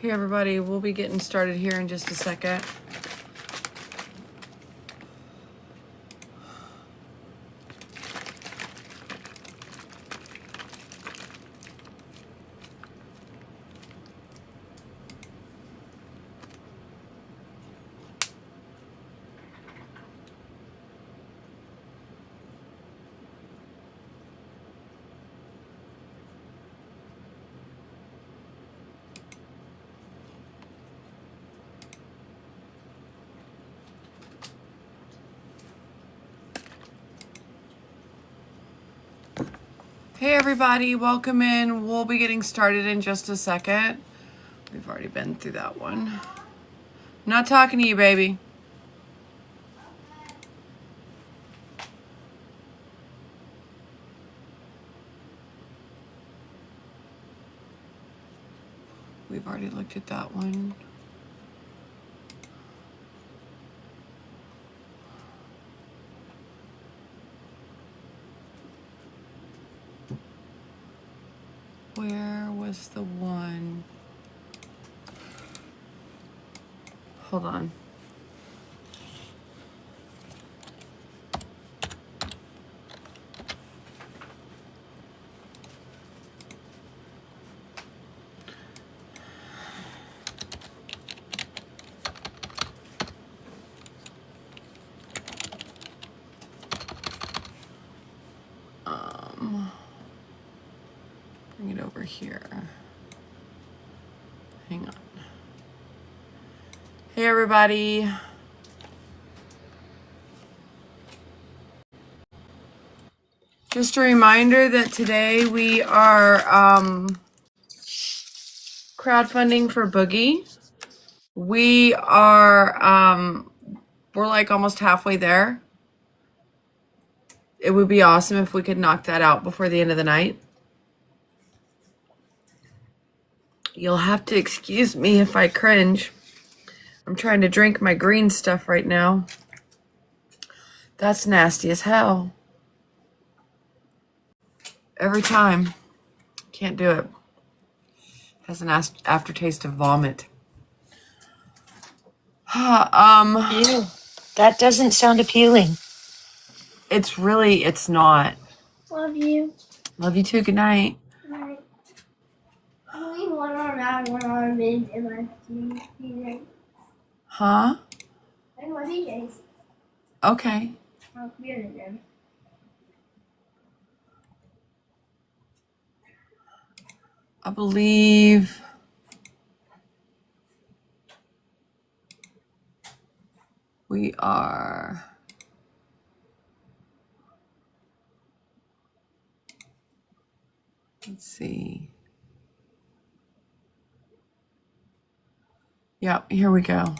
Hey everybody, we'll be getting started here in just a second. Hey everybody, welcome in. We'll be getting started in just a second. We've already been through that one. I'm not talking to you, baby. We've already looked at that one. Where was the one? Hold on. Bring it over here. Hang on. Hey everybody. Just a reminder that today we are crowdfunding for Boogie. We are we're like almost halfway there. It would be awesome if we could knock that out before the end of the night. You'll have to excuse me if I cringe. I'm trying to drink my green stuff right now. That's nasty as hell. Every time. Can't do it. Has an aftertaste of vomit. Ew, that doesn't sound appealing. It's not. Love you. Love you too. Good night. Good night. Only one arm out, one arm in my DJ. Huh? And my DJs. Okay. How weird of them. I believe we are. Let's see. Yep, here we go.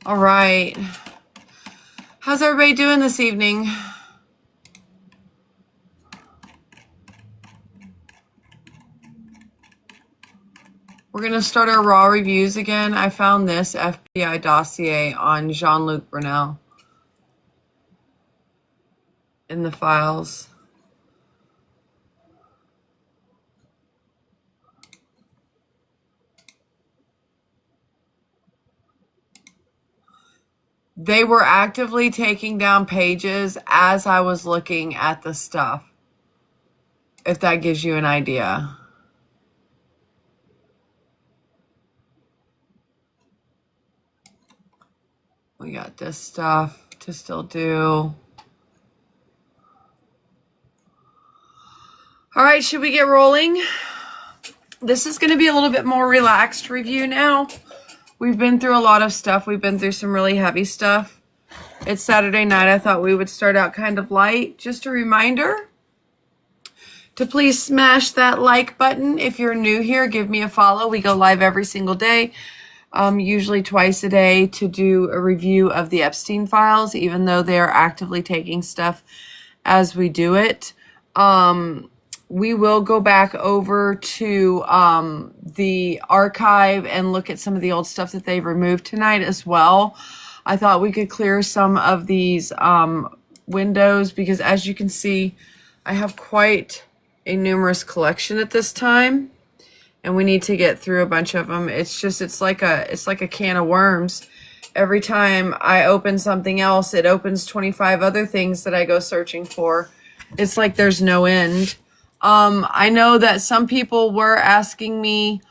All right. How's everybody doing this evening? We're going to start our raw reviews again. I found this FBI dossier on Jean-Luc Brunel in the files. They were actively taking down pages as I was looking at the stuff, if that gives you an idea. We got this stuff to still do. All right, should we get rolling? This is going to be a little bit more relaxed review now. We've been through a lot of stuff. We've been through some really heavy stuff. It's Saturday night. I thought we would start out kind of light. Just a reminder to please smash that like button. If you're new here, give me a follow. We go live every single day, usually twice a day, to do a review of the Epstein files, even though they are actively taking stuff as we do it. We will go back over to the archive and look at some of the old stuff that they've removed tonight as well. I thought we could clear some of these windows because, as you can see, I have quite a numerous collection at this time, and we need to get through a bunch of them. It's like a can of worms. Every time I open something else, it opens 25 other things that I go searching for. It's like there's no end. I know that some people were asking me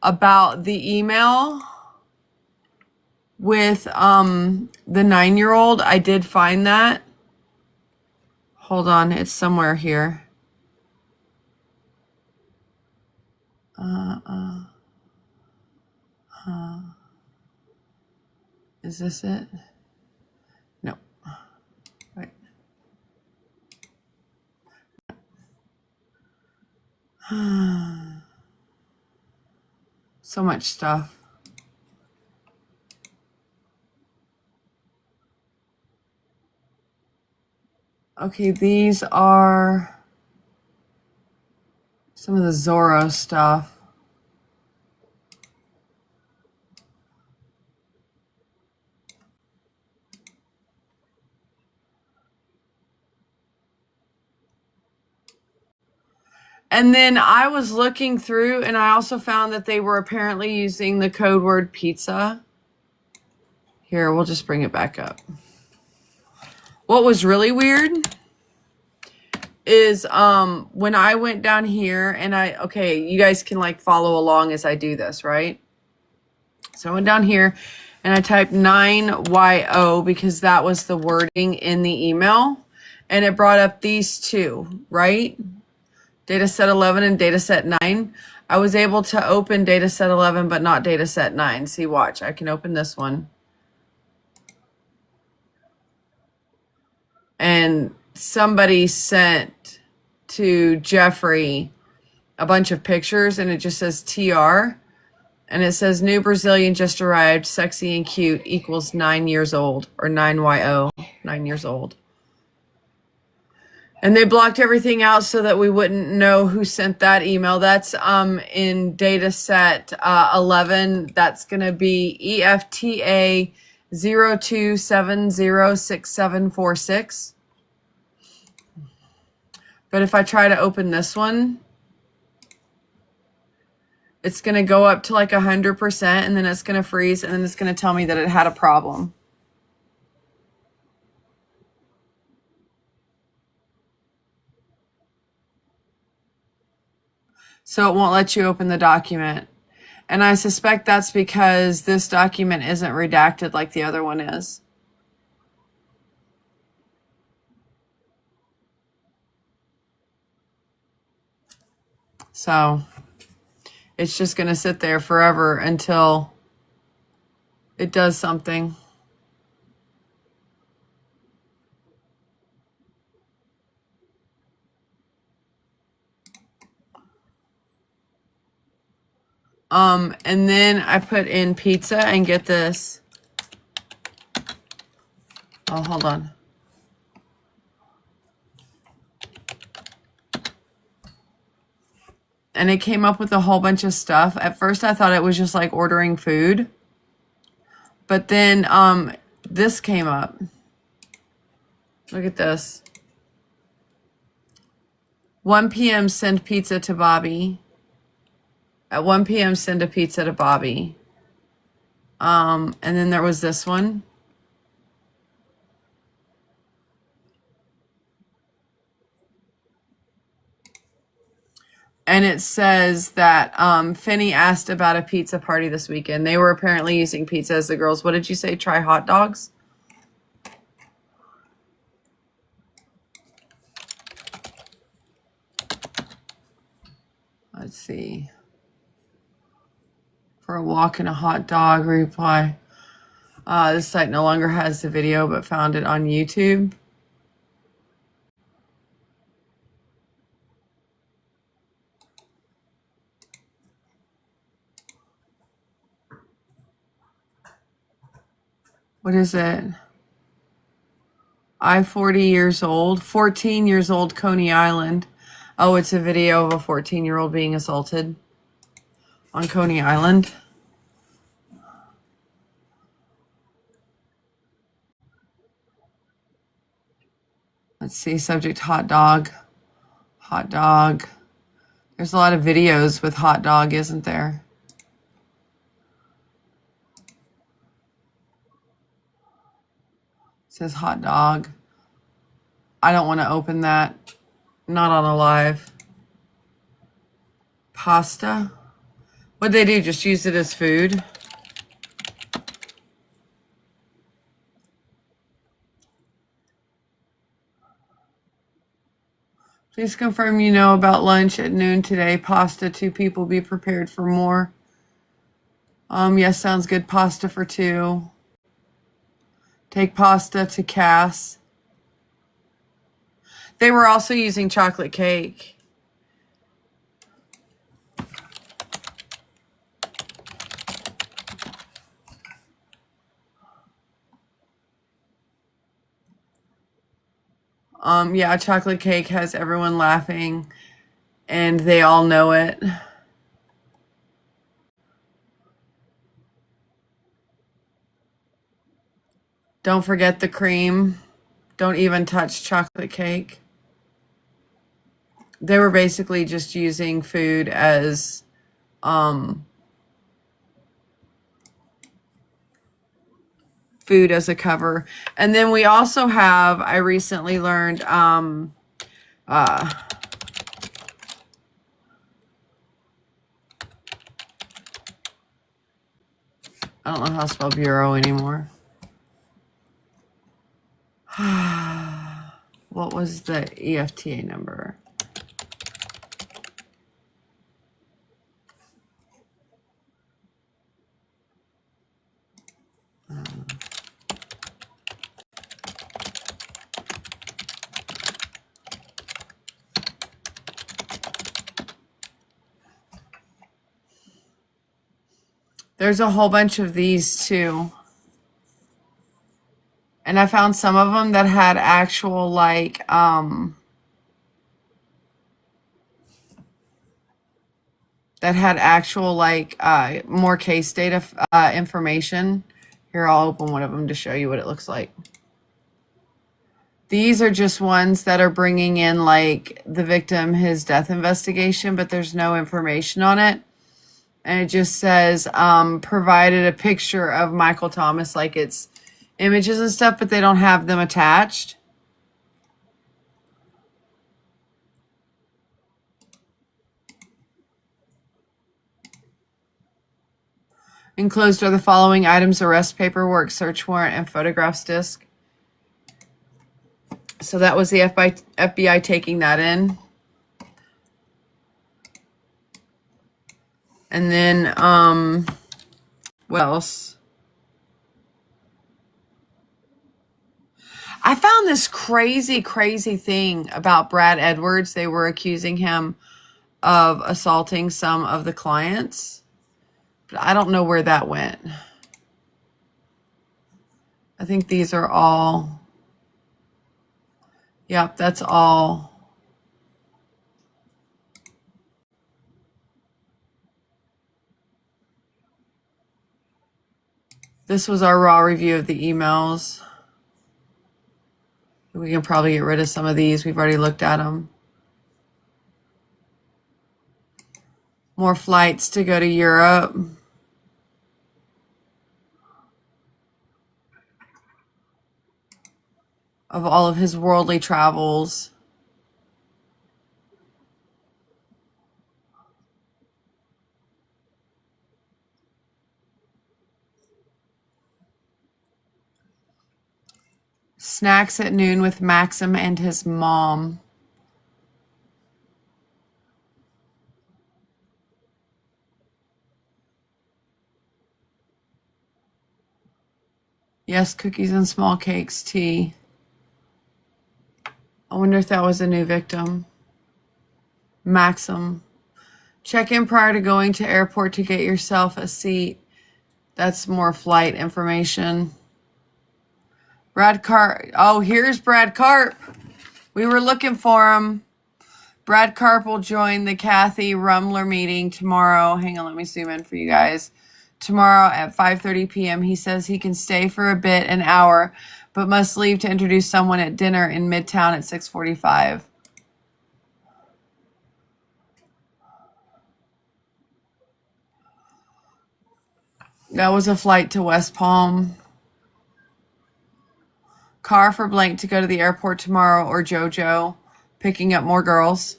about the email with the 9-year-old. I did find that. Hold on, it's somewhere here. Is this it? No. Right. So much stuff. Okay, these are some of the Zorro stuff. And then I was looking through, and I also found that they were apparently using the code word pizza. Here, we'll just bring it back up. What was really weird is when I went down here and okay, you guys can like follow along as I do this, right? So I went down here and I typed 9YO because that was the wording in the email, and it brought up these two, right? Dataset 11 and dataset 9. I was able to open dataset 11, but not dataset 9. See, watch. I can open this one. And somebody sent to Jeffrey a bunch of pictures, and it just says TR. And it says new Brazilian just arrived, sexy and cute, equals 9 years old, or 9YO, 9 years old. And they blocked everything out so that we wouldn't know who sent that email. That's in data set 11. That's going to be EFTA 02706746. But if I try to open this one, it's going to go up to like 100%, and then it's going to freeze, and then it's going to tell me that it had a problem. So it won't let you open the document. And I suspect that's because this document isn't redacted like the other one is. So it's just going to sit there forever until it does something. And then I put in pizza, and get this. Oh, hold on. And it came up with a whole bunch of stuff. At first I thought it was just like ordering food. But then this came up. Look at this. 1 p.m. send pizza to Bobby. At 1 p.m. send a pizza to Bobby. And then there was this one. And it says that Finney asked about a pizza party this weekend. They were apparently using pizza as the girls. What did you say? Try hot dogs? Let's see. For a walk and a hot dog reply. This site no longer has the video, but found it on YouTube. What is it? I 40 years old, 14 years old, Coney Island. Oh, it's a video of a 14-year-old being assaulted on Coney Island. Let's see, subject hot dog. Hot dog. There's a lot of videos with hot dog, isn't there? It says hot dog. I don't want to open that. Not on a live. Pasta. What'd they do? Just use it as food? Please confirm you know about lunch at noon today. Pasta, 2 people. Be prepared for more. Yes, sounds good. Pasta for 2. Take pasta to Cass. They were also using chocolate cake. Yeah, chocolate cake has everyone laughing, and they all know it. Don't forget the cream. Don't even touch chocolate cake. They were basically just using food as food as a cover. And then we also have, I recently learned, I don't know how to spell bureau anymore. What was the EFTA number? There's a whole bunch of these too. And I found some of them that had actual like more case data information. Here, I'll open one of them to show you what it looks like. These are just ones that are bringing in like the victim, his death investigation, but there's no information on it. And it just says provided a picture of Michael Thomas, like it's images and stuff, but they don't have them attached. Enclosed are the following items: arrest paperwork, search warrant, and photographs disc. So that was the FBI taking that in. And then, what else? I found this crazy thing about Brad Edwards. They were accusing him of assaulting some of the clients, but I don't know where that went. I think these are all, yep, that's all. This was our raw review of the emails. We can probably get rid of some of these. We've already looked at them. More flights to go to Europe. Of all of his worldly travels. Snacks at noon with Maxim and his mom. Yes, cookies and small cakes, tea. I wonder if that was a new victim. Maxim. Check in prior to going to airport to get yourself a seat. That's more flight information. Brad Karp. Oh, here's Brad Karp. We were looking for him. Brad Karp will join the Kathy Rumler meeting tomorrow. Hang on, let me zoom in for you guys. Tomorrow at 5:30 p.m. He says he can stay for a bit, an hour, but must leave to introduce someone at dinner in Midtown at 6:45. That was a flight to West Palm. Car for blank to go to the airport tomorrow, or JoJo picking up more girls.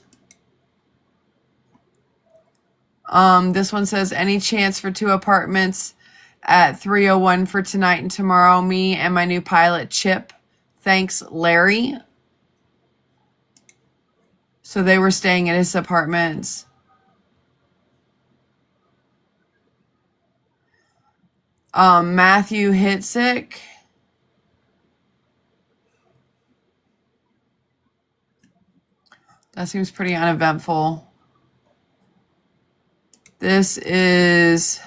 This one says, any chance for 2 apartments at 301 for tonight and tomorrow? Me and my new pilot, Chip. Thanks, Larry. So they were staying at his apartments. Matthew Hitzik. That seems pretty uneventful. This is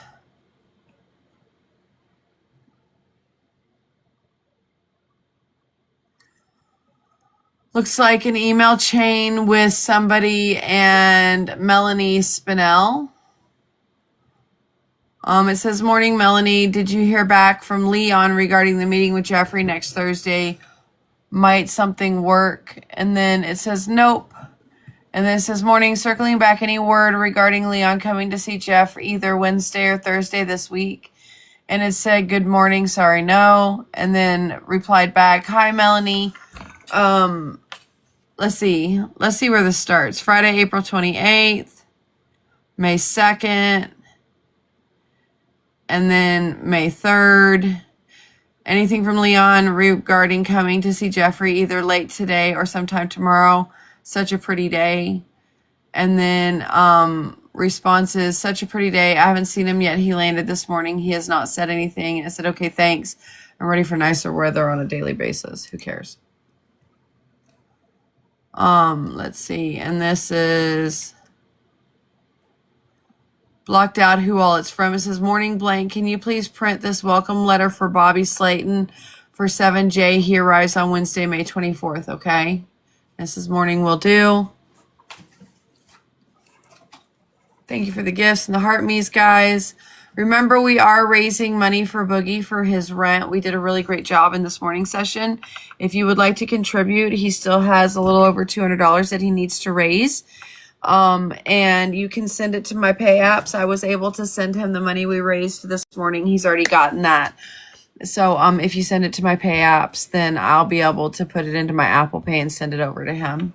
looks like an email chain with somebody and Melanie Spinell. It says, morning, Melanie. Did you hear back from Leon regarding the meeting with Jeffrey next Thursday? Might something work? And then it says, nope. And then it says, morning, circling back, any word regarding Leon coming to see Jeff either Wednesday or Thursday this week? And it said, good morning, sorry, no. And then replied back, hi, Melanie. Let's see where this starts. Friday, April 28th, May 2nd, and then May 3rd. Anything from Leon regarding coming to see Jeffrey either late today or sometime tomorrow? Such a pretty day. And then response is, such a pretty day. I haven't seen him yet. He landed this morning. He has not said anything. And I said, okay, thanks. I'm ready for nicer weather on a daily basis. Who cares? Let's see. And this is blocked out who all it's from. It says, morning blank. Can you please print this welcome letter for Bobby Slayton for 7J? He arrives on Wednesday, May 24th. Okay. This is morning will do. Thank you for the gifts and the heart me's, guys. Remember, we are raising money for Boogie for his rent. We did a really great job in this morning session. If you would like to contribute, he still has a little over $200 that he needs to raise. And you can send it to my pay apps. I was able to send him the money we raised this morning. He's already gotten that. So if you send it to my pay apps, then I'll be able to put it into my Apple Pay and send it over to him.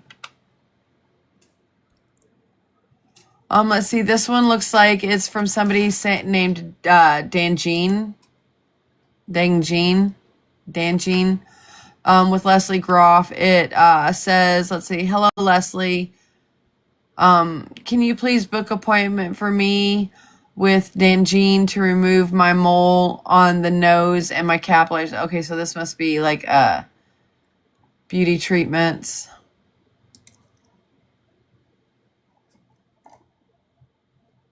Let's see. This one looks like it's from somebody named Danjean, with Leslie Groff. It says, let's see. Hello, Leslie. Can you please book appointment for me with Danjean to remove my mole on the nose and my capillaries? Okay, so this must be like beauty treatments.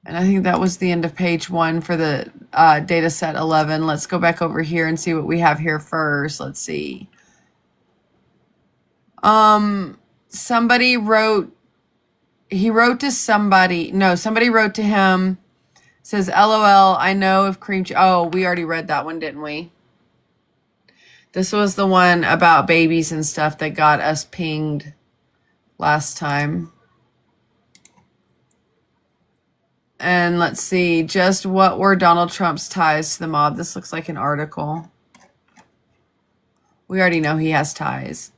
And I think that was the end of page 1 for the data set 11. Let's go back over here and see what we have here first. Let's see. Somebody wrote to him, says, LOL, I know if cream cheese. Oh, we already read that one, didn't we? This was the one about babies and stuff that got us pinged last time. And let's see, just what were Donald Trump's ties to the mob? This looks like an article. We already know he has ties.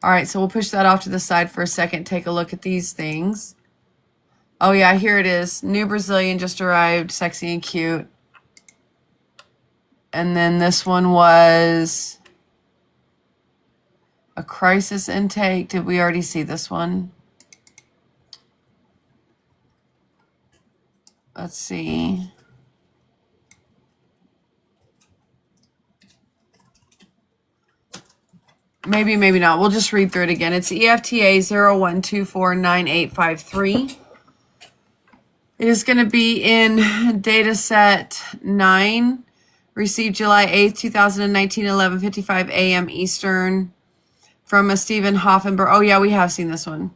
All right, so we'll push that off to the side for a second. Take a look at these things. Oh, yeah, here it is. New Brazilian just arrived, sexy and cute. And then this one was a crisis intake. Did we already see this one? Let's see. Maybe, maybe not. We'll just read through it again. It's EFTA 01249853. It is going to be in data set 9. Received July 8th, 2019, 11:55 a.m. Eastern from a Stephen Hoffenberg. Oh, yeah, we have seen this one.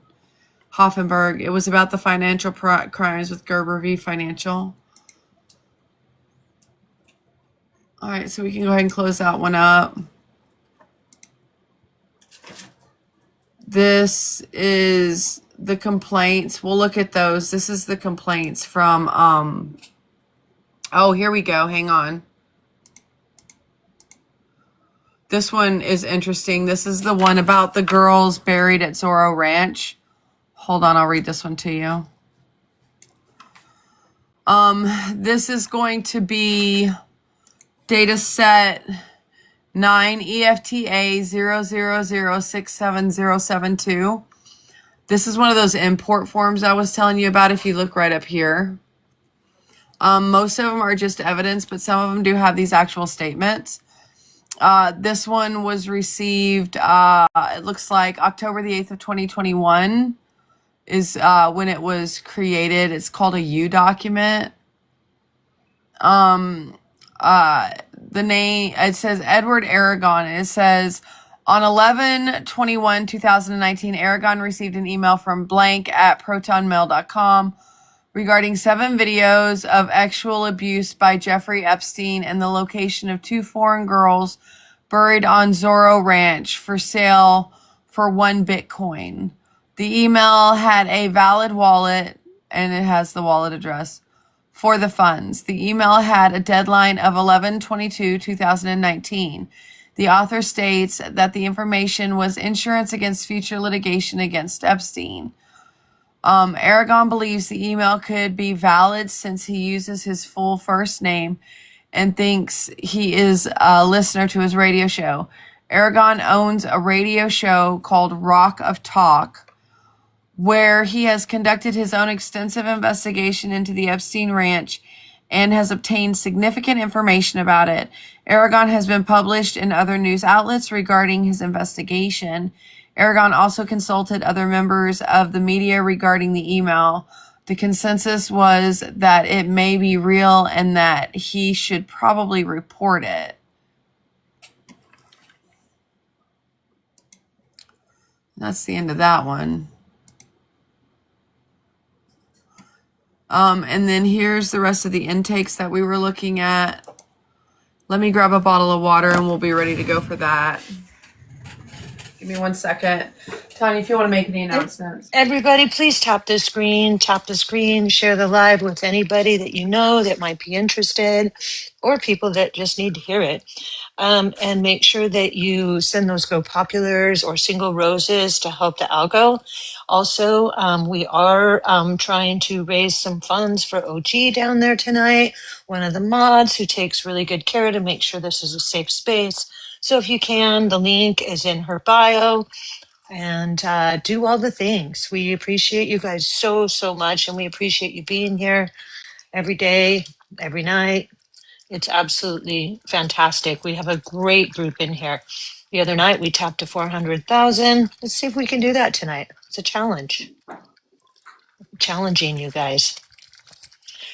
Hoffenberg. It was about the financial crimes with Gerber v. Financial. All right, so we can go ahead and close that one up. This is the complaints. We'll look at those. This is the complaints from, oh, here we go. Hang on. This one is interesting. This is the one about the girls buried at Zorro Ranch. Hold on, I'll read this one to you. This is going to be data set 9 EFTA 000677072. This is one of those import forms I was telling you about if you look right up here. Most of them are just evidence, but some of them do have these actual statements. This one was received, it looks like October the 8th of 2021 is when it was created. It's called a U document. The name, it says Edward Aragon. It says on 11/21/2019, Aragon received an email from blank at protonmail.com regarding 7 videos of sexual abuse by Jeffrey Epstein and the location of 2 foreign girls buried on Zorro Ranch for sale for 1 Bitcoin. The email had a valid wallet, and it has the wallet address for the funds. The email had a deadline of 11/22/2019. The author states that the information was insurance against future litigation against Epstein. Aragon believes the email could be valid since he uses his full first name and thinks he is a listener to his radio show. Aragon owns a radio show called Rock of Talk, where he has conducted his own extensive investigation into the Epstein Ranch and has obtained significant information about it. Aragon has been published in other news outlets regarding his investigation. Aragon also consulted other members of the media regarding the email. The consensus was that it may be real and that he should probably report it. That's the end of that one. And then here's the rest of the intakes that we were looking at. Let me grab a bottle of water and we'll be ready to go for that. Give me 1 second. Tanya, if you want to make any announcements. Everybody, please tap the screen, share the live with anybody that you know that might be interested or people that just need to hear it. And make sure that you send those Go Populars or single roses to help the algo. Also, we are trying to raise some funds for OG down there tonight. One of the mods who takes really good care to make sure this is a safe space. So if you can, the link is in her bio. And do all the things. We appreciate you guys so, so much. And we appreciate you being here every day, every night. It's absolutely fantastic. We have a great group in here. The other night we tapped to 400,000. Let's see if we can do that tonight. It's a challenge. Challenging you guys.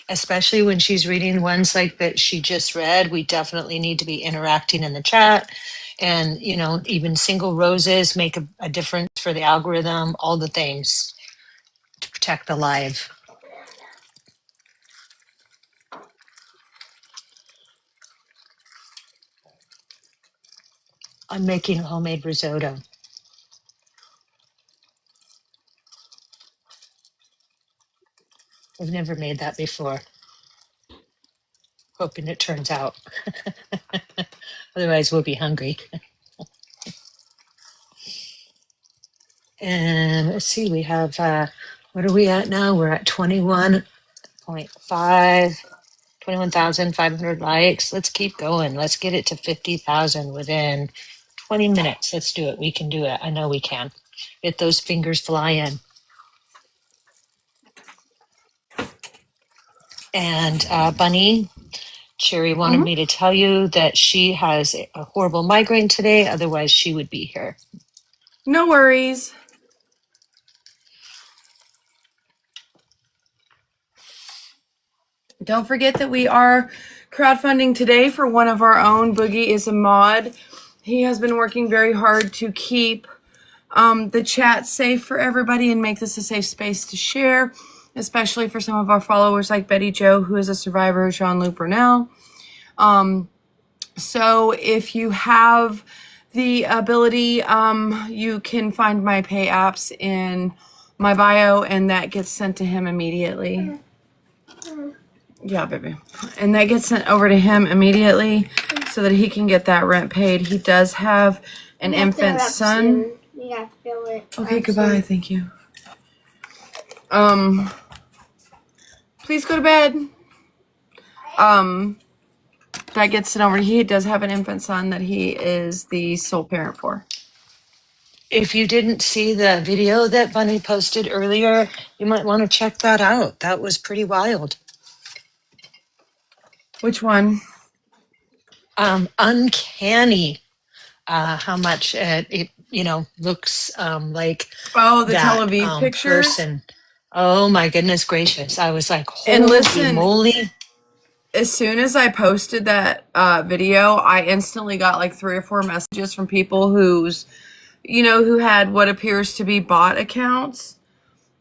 Especially when she's reading ones like that she just read. We definitely need to be interacting in the chat. And, you know, even single roses make a difference for the algorithm, all the things to protect the live. I'm making homemade risotto. I've never made that before. Hoping it turns out. Otherwise, we'll be hungry. And let's see, we have, what are we at now? We're at 21,500 likes. Let's keep going. Let's get it to 50,000 within 20 minutes. Let's do it. We can do it. I know we can. Get those fingers flying. And Bunny, Cherry wanted me to tell you that she has a horrible migraine today. Otherwise, she would be here. No worries. Don't forget that we are crowdfunding today for one of our own. Boogie is a mod. He has been working very hard to keep the chat safe for everybody and make this a safe space to share, especially for some of our followers like Betty Jo, who is a survivor of Jean-Luc Brunel. So if you have the ability, you can find my pay apps in my bio, and that gets sent to him immediately. Yeah, baby. And that gets sent over to him immediately so that he can get that rent paid. He does have an infant son. We got to fill it. Okay, goodbye. Thank you. Please go to bed. That gets sent over. He does have an infant son that he is the sole parent for. If you didn't see the video that Bunny posted earlier, you might want to check that out. That was pretty wild. Which one? Uncanny how much it looks like Oh, the Tel that Aviv pictures. person. Oh my goodness gracious. I was like, And holy listen, moly. as soon as I posted that video, I instantly got like 3 or 4 messages from people who had what appears to be bot accounts,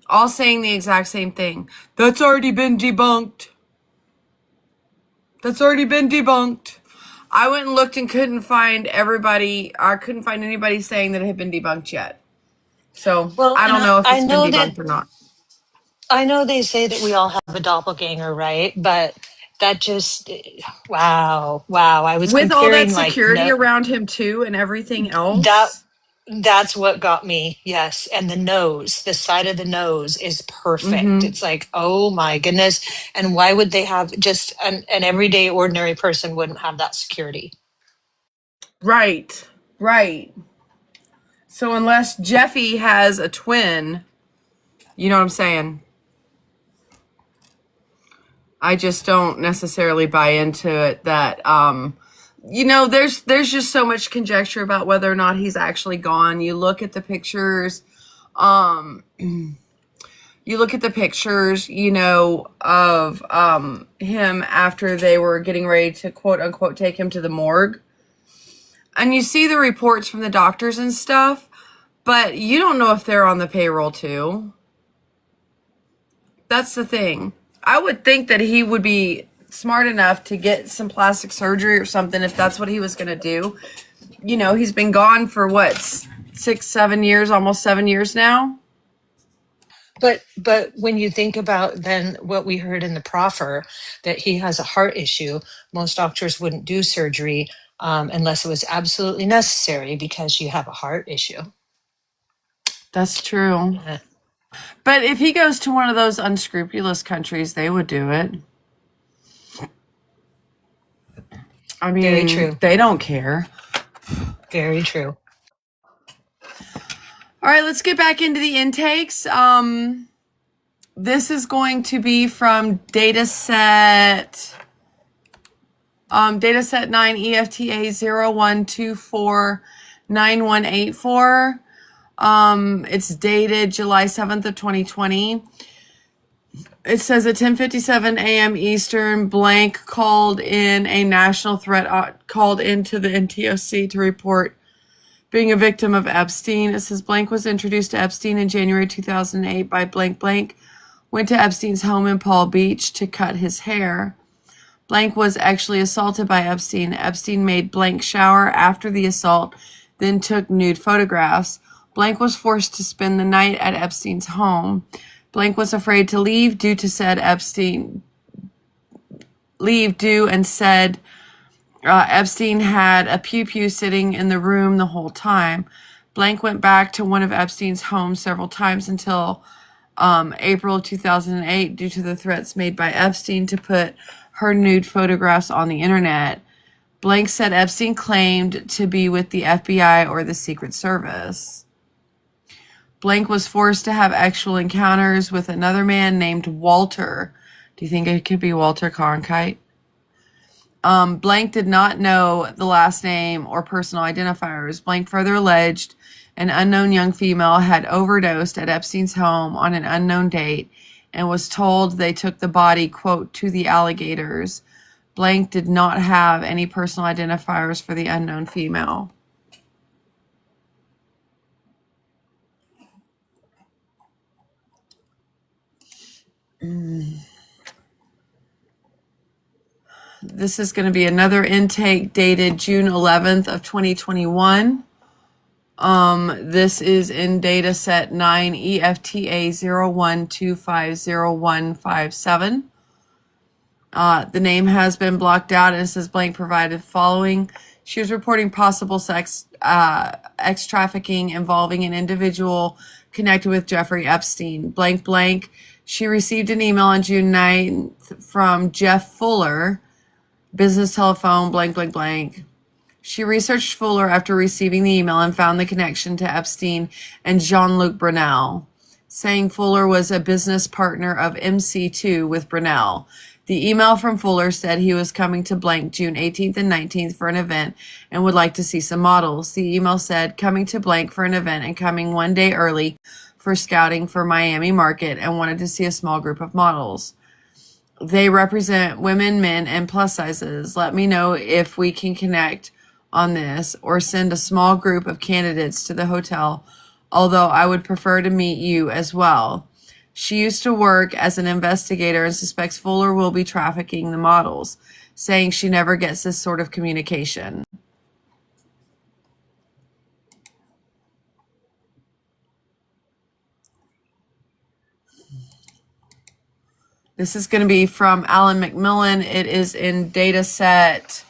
all saying the exact same thing. That's already been debunked. That's already been debunked. I went and looked and couldn't find anybody saying that it had been debunked yet. So Well, I don't know if I it's been know debunked or not. I know they say that we all have a doppelganger, right? But that just wow. I was With all that comparing like security no around him too and everything that else. that's what got me. Yes, and the side of the nose is perfect. Mm-hmm. It's like, oh my goodness. And why would they have just an everyday ordinary person wouldn't have that security? Right. So unless Jeffy has a twin, you know what I'm saying? I just don't necessarily buy into it that there's just so much conjecture about whether or not he's actually gone. You look at the pictures, of him after they were getting ready to quote unquote take him to the morgue. And you see the reports from the doctors and stuff, but you don't know if they're on the payroll too. That's the thing. I would think that he would be smart enough to get some plastic surgery or something if that's what he was going to do. He's been gone for what, 6-7 years, almost 7 years now. But when you think about then what we heard in the proffer, that he has a heart issue, most doctors wouldn't do surgery unless it was absolutely necessary because you have a heart issue. That's true. Yeah. But if he goes to one of those unscrupulous countries, they would do it. I mean, Very true. They don't care. Very true. All right, let's get back into the intakes. This is going to be from dataset 9 EFTA 01249184. It's dated July 7th of 2020. It says at 10:57 a.m. Eastern, blank called in a national threat, called into the NTOC to report being a victim of Epstein. It says blank was introduced to Epstein in January 2008 by blank blank, went to Epstein's home in Palm Beach to cut his hair. Blank was actually assaulted by Epstein. Epstein made blank shower after the assault, then took nude photographs. Blank was forced to spend the night at Epstein's home. Blank was afraid to leave due and said Epstein had a pew sitting in the room the whole time. Blank went back to one of Epstein's homes several times until April of 2008 due to the threats made by Epstein to put her nude photographs on the internet. Blank said Epstein claimed to be with the FBI or the Secret Service. Blank was forced to have actual encounters with another man named Walter. Do you think it could be Walter Cronkite? Blank did not know the last name or personal identifiers. Blank further alleged an unknown young female had overdosed at Epstein's home on an unknown date and was told they took the body, quote, to the alligators. Blank did not have any personal identifiers for the unknown female. This is going to be another intake dated June 11th of 2021. This is in data set 9 EFTA 01250157. The name has been blocked out and it says blank provided following. She was reporting possible sex trafficking involving an individual connected with Jeffrey Epstein. Blank blank. She received an email on June 9th from Jeff Fuller, business telephone, blank blank blank. She researched Fuller after receiving the email and found the connection to Epstein and Jean-Luc Brunel, saying Fuller was a business partner of MC2 with Brunel. The email from Fuller said he was coming to blank June 18th and 19th for an event and would like to see some models. The email said coming to blank for an event and coming one day early for scouting for Miami market and wanted to see a small group of models. They represent women, men, and plus sizes. Let me know if we can connect on this or send a small group of candidates to the hotel, although I would prefer to meet you as well. She used to work as an investigator and suspects Fuller will be trafficking the models, saying she never gets this sort of communication. This is going to be from Alan McMillan. It is in data set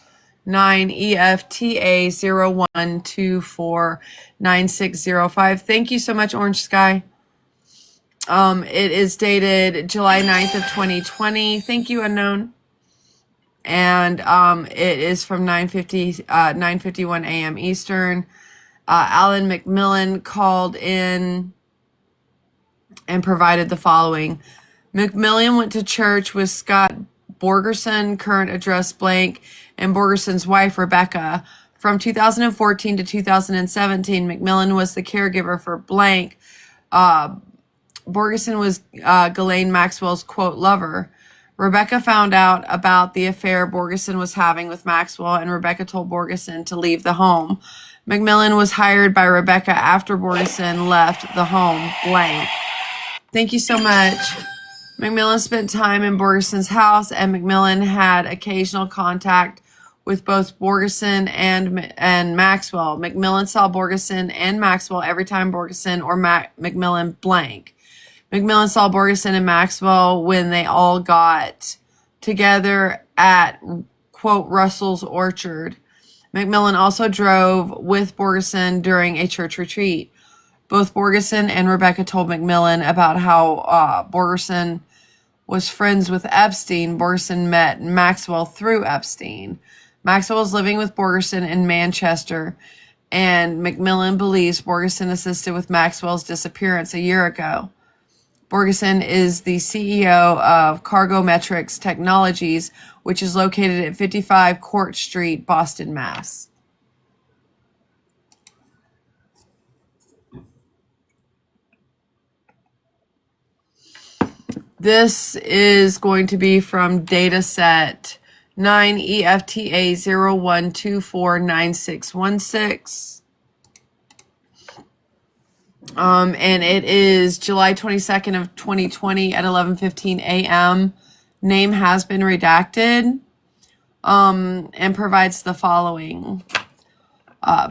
9 EFTA 01249605. Thank you so much, Orange Sky. It is dated July 9th of 2020. Thank you, unknown. And it is from 9:51 a.m. Eastern. Alan McMillan called in and provided the following. McMillan went to church with Scott Borgerson, current address blank, and Borgerson's wife, Rebecca. From 2014 to 2017, McMillan was the caregiver for blank. Borgerson was Ghislaine Maxwell's, quote, lover. Rebecca found out about the affair Borgerson was having with Maxwell, and Rebecca told Borgerson to leave the home. McMillan was hired by Rebecca after Borgerson left the home, blank. Thank you so much. McMillan spent time in Borgerson's house, and McMillan had occasional contact with both Borgerson and Maxwell. McMillan saw Borgerson and Maxwell every time Borgerson or McMillan blank. McMillan saw Borgerson and Maxwell when they all got together at, quote, Russell's Orchard. McMillan also drove with Borgerson during a church retreat. Both Borgerson and Rebecca told McMillan about how Borgerson was friends with Epstein. Borgerson met Maxwell through Epstein. Maxwell was living with Borgerson in Manchester, and McMillan believes Borgerson assisted with Maxwell's disappearance a year ago. Borgerson is the CEO of Cargometrics Technologies, which is located at 55 Court Street, Boston, Mass. This is going to be from dataset 9 EFTA 01249616. And it is July 22nd of 2020 at 11:15 a.m. Name has been redacted, and provides the following.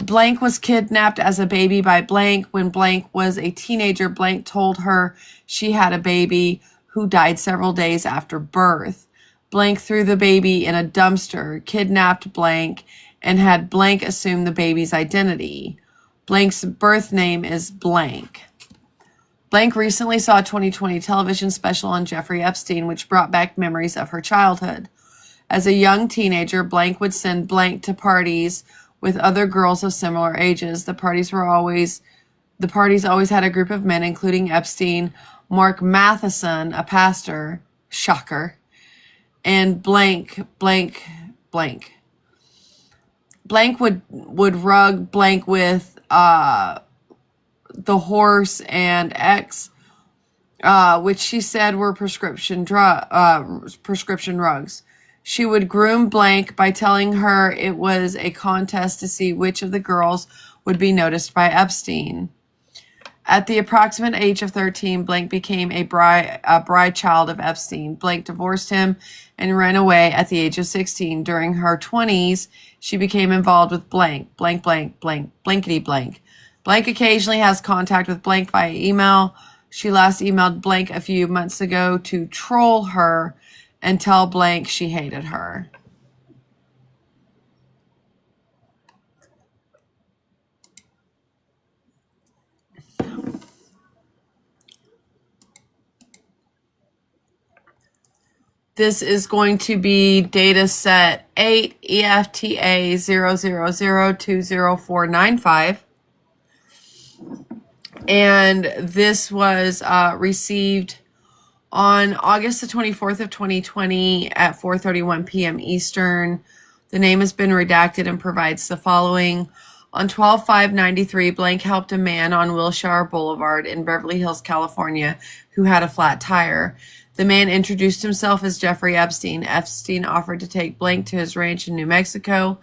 Blank was kidnapped as a baby by blank. When blank was a teenager, blank told her she had a baby who died several days after birth. Blank threw the baby in a dumpster, kidnapped blank, and had blank assume the baby's identity. Blank's birth name is blank. Blank recently saw a 2020 television special on Jeffrey Epstein, which brought back memories of her childhood. As a young teenager, blank would send blank to parties with other girls of similar ages. The parties always had a group of men, including Epstein, Mark Matheson, a pastor, shocker, and blank. Blank would rug blank with the horse and X, which she said were prescription drugs. She would groom blank by telling her it was a contest to see which of the girls would be noticed by Epstein. At the approximate age of 13, Blank became a bride child of Epstein. Blank divorced him and ran away at the age of 16. During her 20s, she became involved with Blank, blank, blank, blank, blankety blank. Blank occasionally has contact with Blank via email. She last emailed Blank a few months ago to troll her and tell Blank she hated her. This is going to be data set 8 EFTA 000204995. And this was received on August the 24th of 2020 at 4:31 p.m. Eastern. The name has been redacted and provides the following. On 12/5/93, Blank helped a man on Wilshire Boulevard in Beverly Hills, California, who had a flat tire. The man introduced himself as Jeffrey Epstein. Epstein offered to take Blank to his ranch in New Mexico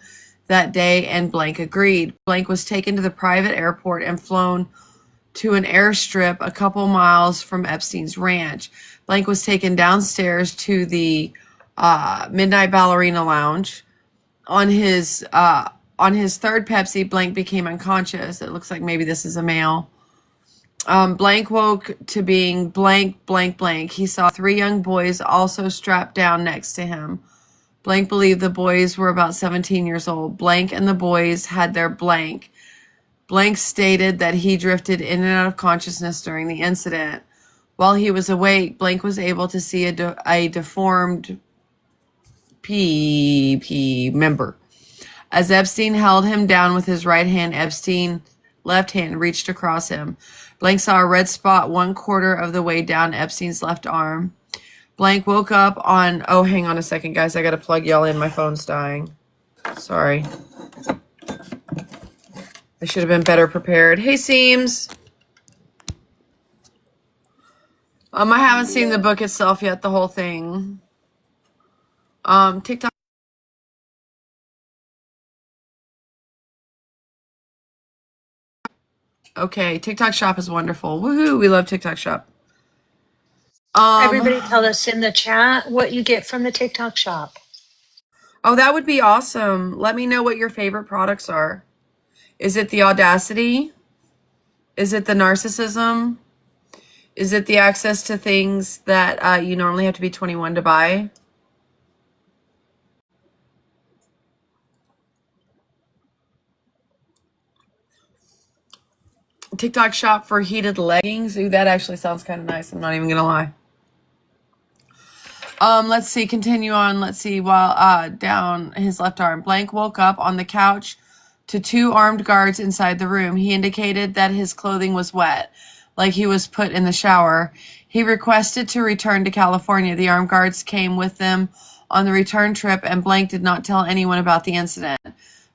that day, and Blank agreed. Blank was taken to the private airport and flown to an airstrip a couple miles from Epstein's ranch. Blank was taken downstairs to the Midnight Ballerina Lounge. On his third Pepsi, Blank became unconscious. It looks like maybe this is a male. Blank woke to being blank, blank, blank. He saw 3 young boys also strapped down next to him. Blank believed the boys were about 17 years old. Blank and the boys had their blank. Blank stated that he drifted in and out of consciousness during the incident. While he was awake, Blank was able to see a deformed PP member. As Epstein held him down with his right hand, Epstein's left hand reached across him. Blank saw a red spot 1/4 of the way down Epstein's left arm. Blank woke up on... Oh, hang on a second, guys. I got to plug y'all in. My phone's dying. Sorry. I should have been better prepared. Hey, Seams. I haven't seen the book itself yet, the whole thing. TikTok. Okay, TikTok Shop is wonderful. Woohoo, we love TikTok Shop. Everybody tell us in the chat what you get from the TikTok shop. Oh, that would be awesome. Let me know what your favorite products are. Is it the audacity? Is it the narcissism? Is it the access to things that you normally have to be 21 to buy? TikTok shop for heated leggings. Ooh, that actually sounds kind of nice. I'm not even gonna lie. Let's see. Continue on. Let's see. While down his left arm, Blank woke up on the couch to 2 armed guards inside the room. He indicated that his clothing was wet, like he was put in the shower. He requested to return to California. The armed guards came with them on the return trip, and Blank did not tell anyone about the incident.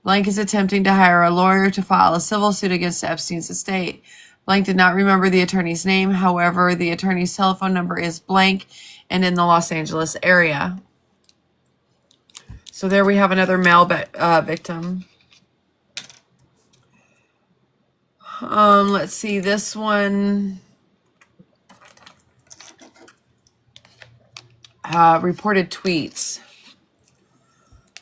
Blank is attempting to hire a lawyer to file a civil suit against Epstein's estate. Blank did not remember the attorney's name. However, the attorney's telephone number is blank and in the Los Angeles area. So there we have another male victim. Let's see, this one reported tweets.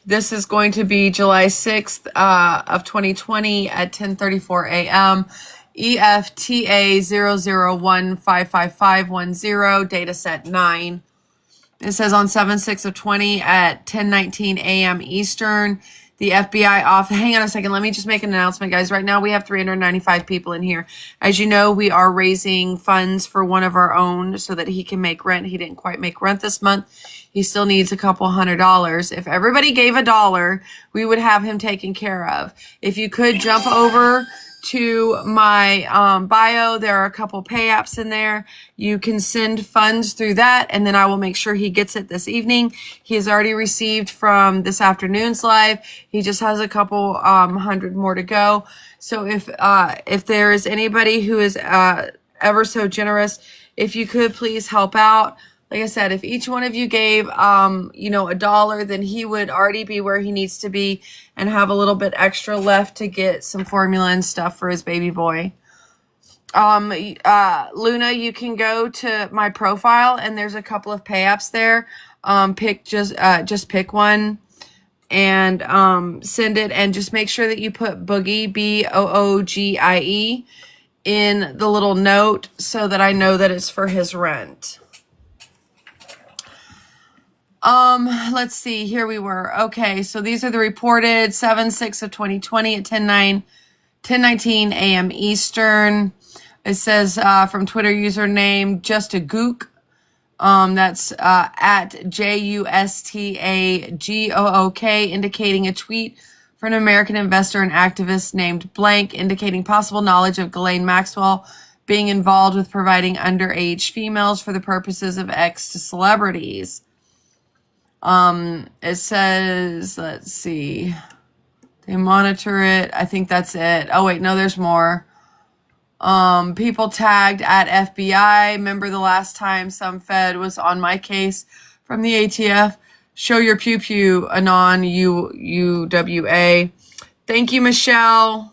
This is going to be July 6th of 2020 at 10:34 a.m. EFTA 001555510, data set 9. It says on 7/6 of 20 at 10:19 a.m. Eastern, the FBI off. Hang on a second. Let me just make an announcement, guys. Right now we have 395 people in here. As you know, we are raising funds for one of our own so that he can make rent. He didn't quite make rent this month. He still needs a couple $100. If everybody gave $1, we would have him taken care of. If you could jump over to my bio, there are a couple pay apps in there. You can send funds through that, and then I will make sure he gets it this evening. He has already received from this afternoon's live. He just has a couple hundred more to go. So if there is anybody who is ever so generous, if you could please help out. Like I said, if each one of you gave, $1, then he would already be where he needs to be and have a little bit extra left to get some formula and stuff for his baby boy. Luna, you can go to my profile and there's a couple of pay apps there. Just pick one and send it, and just make sure that you put Boogie, Boogie, in the little note so that I know that it's for his rent. Let's see, here we were. Okay, so these are the reported 7/6 of 2020 at 10:19 a.m. Eastern. It says from Twitter username just a gook. That's at JUSTAGOOK, indicating a tweet for an American investor and activist named blank, indicating possible knowledge of Ghislaine Maxwell being involved with providing underage females for the purposes of X to celebrities. It says, let's see, they monitor it. I think that's it. Oh wait, no, there's more. People tagged at FBI. Remember the last time some Fed was on my case from the ATF? Show your pew pew, Anon UWA. Thank you, Michelle.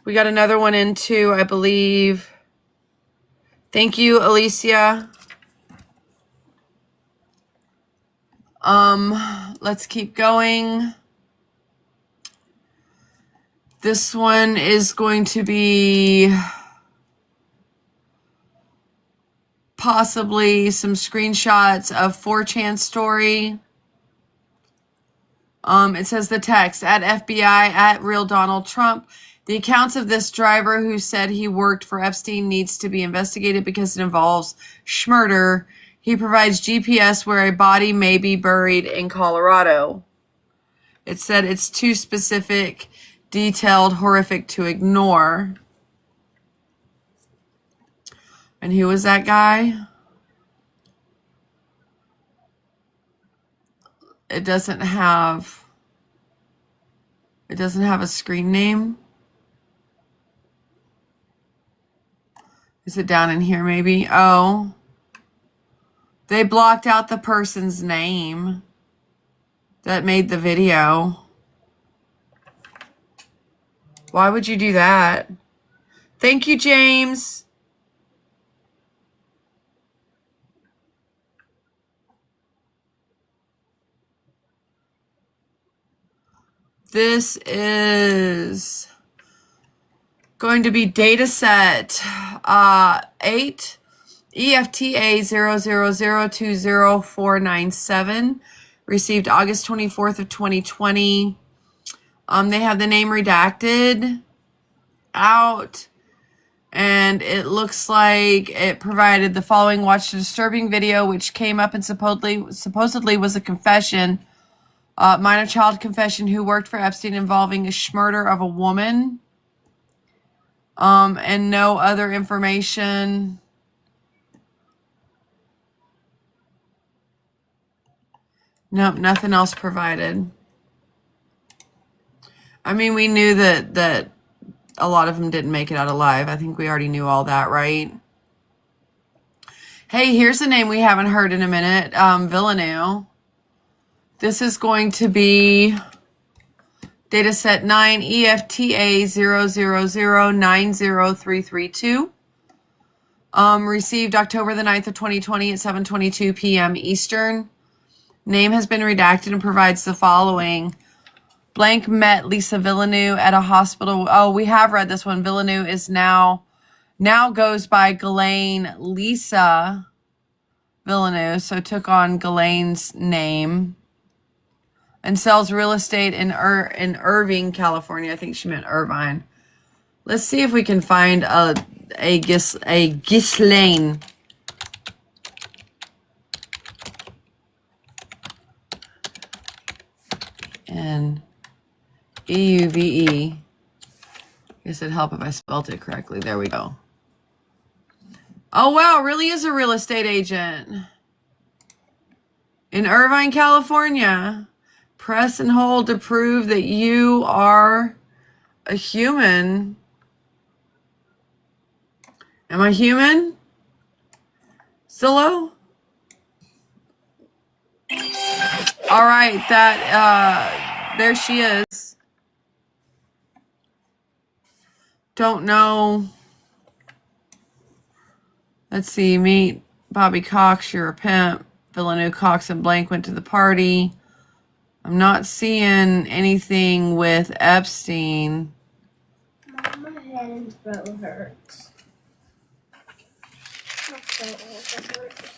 We got another one in too, I believe. Thank you, Alicia. Let's keep going. This one is going to be possibly some screenshots of 4chan story. It says the text, at FBI, at real Donald Trump. The accounts of this driver who said he worked for Epstein needs to be investigated because it involves schmurder. He provides GPS where a body may be buried in Colorado. It said it's too specific, detailed, horrific to ignore. And who was that guy? It doesn't have a screen name. Is it down in here maybe? Oh. They blocked out the person's name that made the video. Why would you do that? Thank you, James. This is going to be data set 8 EFTA 000200497, received August 24th of 2020. They have the name redacted out, and it looks like it provided the following: watched a disturbing video which came up and supposedly was a confession, minor child confession, who worked for Epstein involving a murder of a woman, and no other information. Nope, nothing else provided. I mean, we knew that a lot of them didn't make it out alive. I think we already knew all that, right? Hey, here's a name we haven't heard in a minute, Villeneuve. This is going to be dataset 9 EFTA 000090332. Received October the 9th of 2020 at 7:22 p.m. Eastern. Name has been redacted and provides the following. Blank met Lisa Villeneuve at a hospital. Oh, we have read this one. Villeneuve is now goes by Ghislaine Lisa Villeneuve, so took on Ghislaine's name, and sells real estate in Irving, California. I think she meant Irvine. Let's see if we can find a Ghislaine. And EUVE. I guess it'd help if I spelled it correctly. There we go. Oh, wow. Really is a real estate agent in Irvine, California. Press and hold to prove that you are a human. Am I human? Zillow? All right, there she is. Don't know. Let's see. Meet Bobby Cox. You're a pimp. Villeneuve, Cox, and Blank went to the party. I'm not seeing anything with Epstein. Mom, my head and throat hurts. My throat also hurts.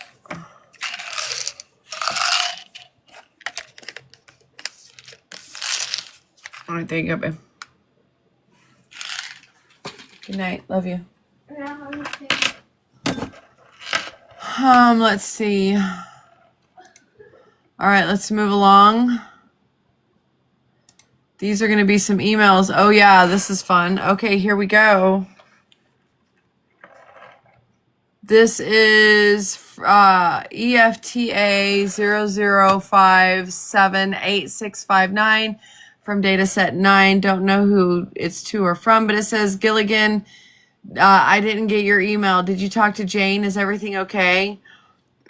All right, there you go, babe. Good night. Love you. Now I'm okay. Let's see. All right, let's move along. These are going to be some emails. Oh, yeah, this is fun. Okay, here we go. This is EFTA 00578659 from dataset 9. Don't know who it's to or from, but it says, Gilligan, I didn't get your email. Did you talk to Jane? Is everything okay?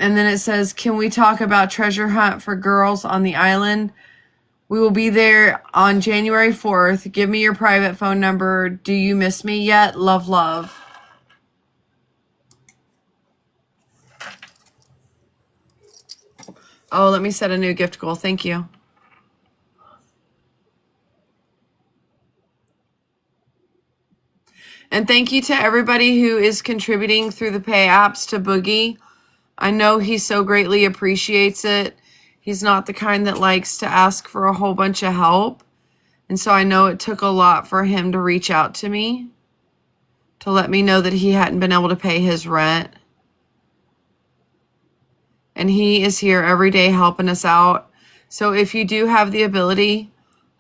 And then it says, can we talk about treasure hunt for girls on the island? We will be there on January 4th. Give me your private phone number. Do you miss me yet? Love, love. Oh, let me set a new gift goal. Thank you. And thank you to everybody who is contributing through the pay apps to Boogie. I know he so greatly appreciates it. He's not the kind that likes to ask for a whole bunch of help. And so I know it took a lot for him to reach out to me to let me know that he hadn't been able to pay his rent. And he is here every day helping us out. So if you do have the ability,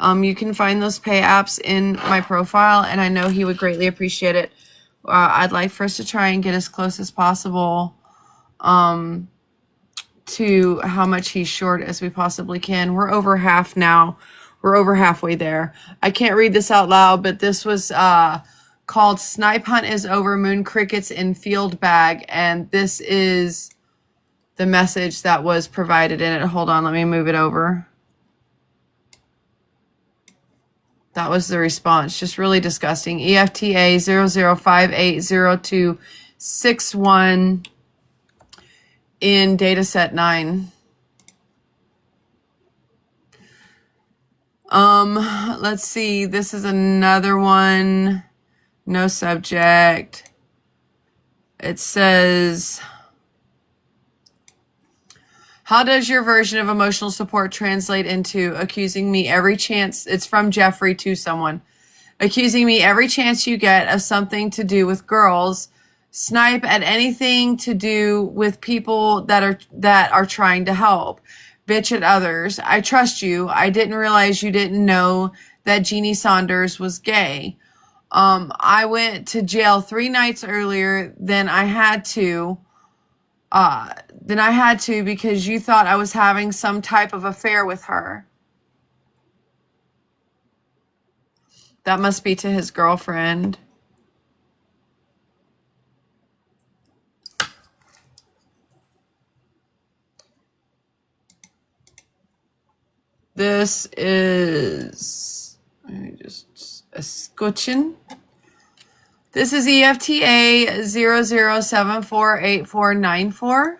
you can find those pay apps in my profile, and I know he would greatly appreciate it. I'd like for us to try and get as close as possible to how much he's short as we possibly can. We're over half now. We're over halfway there. I can't read this out loud, but this was called Snipe Hunt is Over, Moon Crickets in Field Bag, and this is the message that was provided in it. Hold on, let me move it over. That was the response. Just really disgusting. EFTA 00580261 in dataset 9. Let's see. This is another one. No subject. It says, how does your version of emotional support translate into accusing me every chance? It's from Jeffrey to someone. Accusing me every chance you get of something to do with girls. Snipe at anything to do with people that are trying to help. Bitch at others. I trust you. I didn't realize you didn't know that Jeannie Saunders was gay. I went to jail 3 nights earlier than I had to. Because you thought I was having some type of affair with her. That must be to his girlfriend. This is, let me just escuchen. This is EFTA 00748494.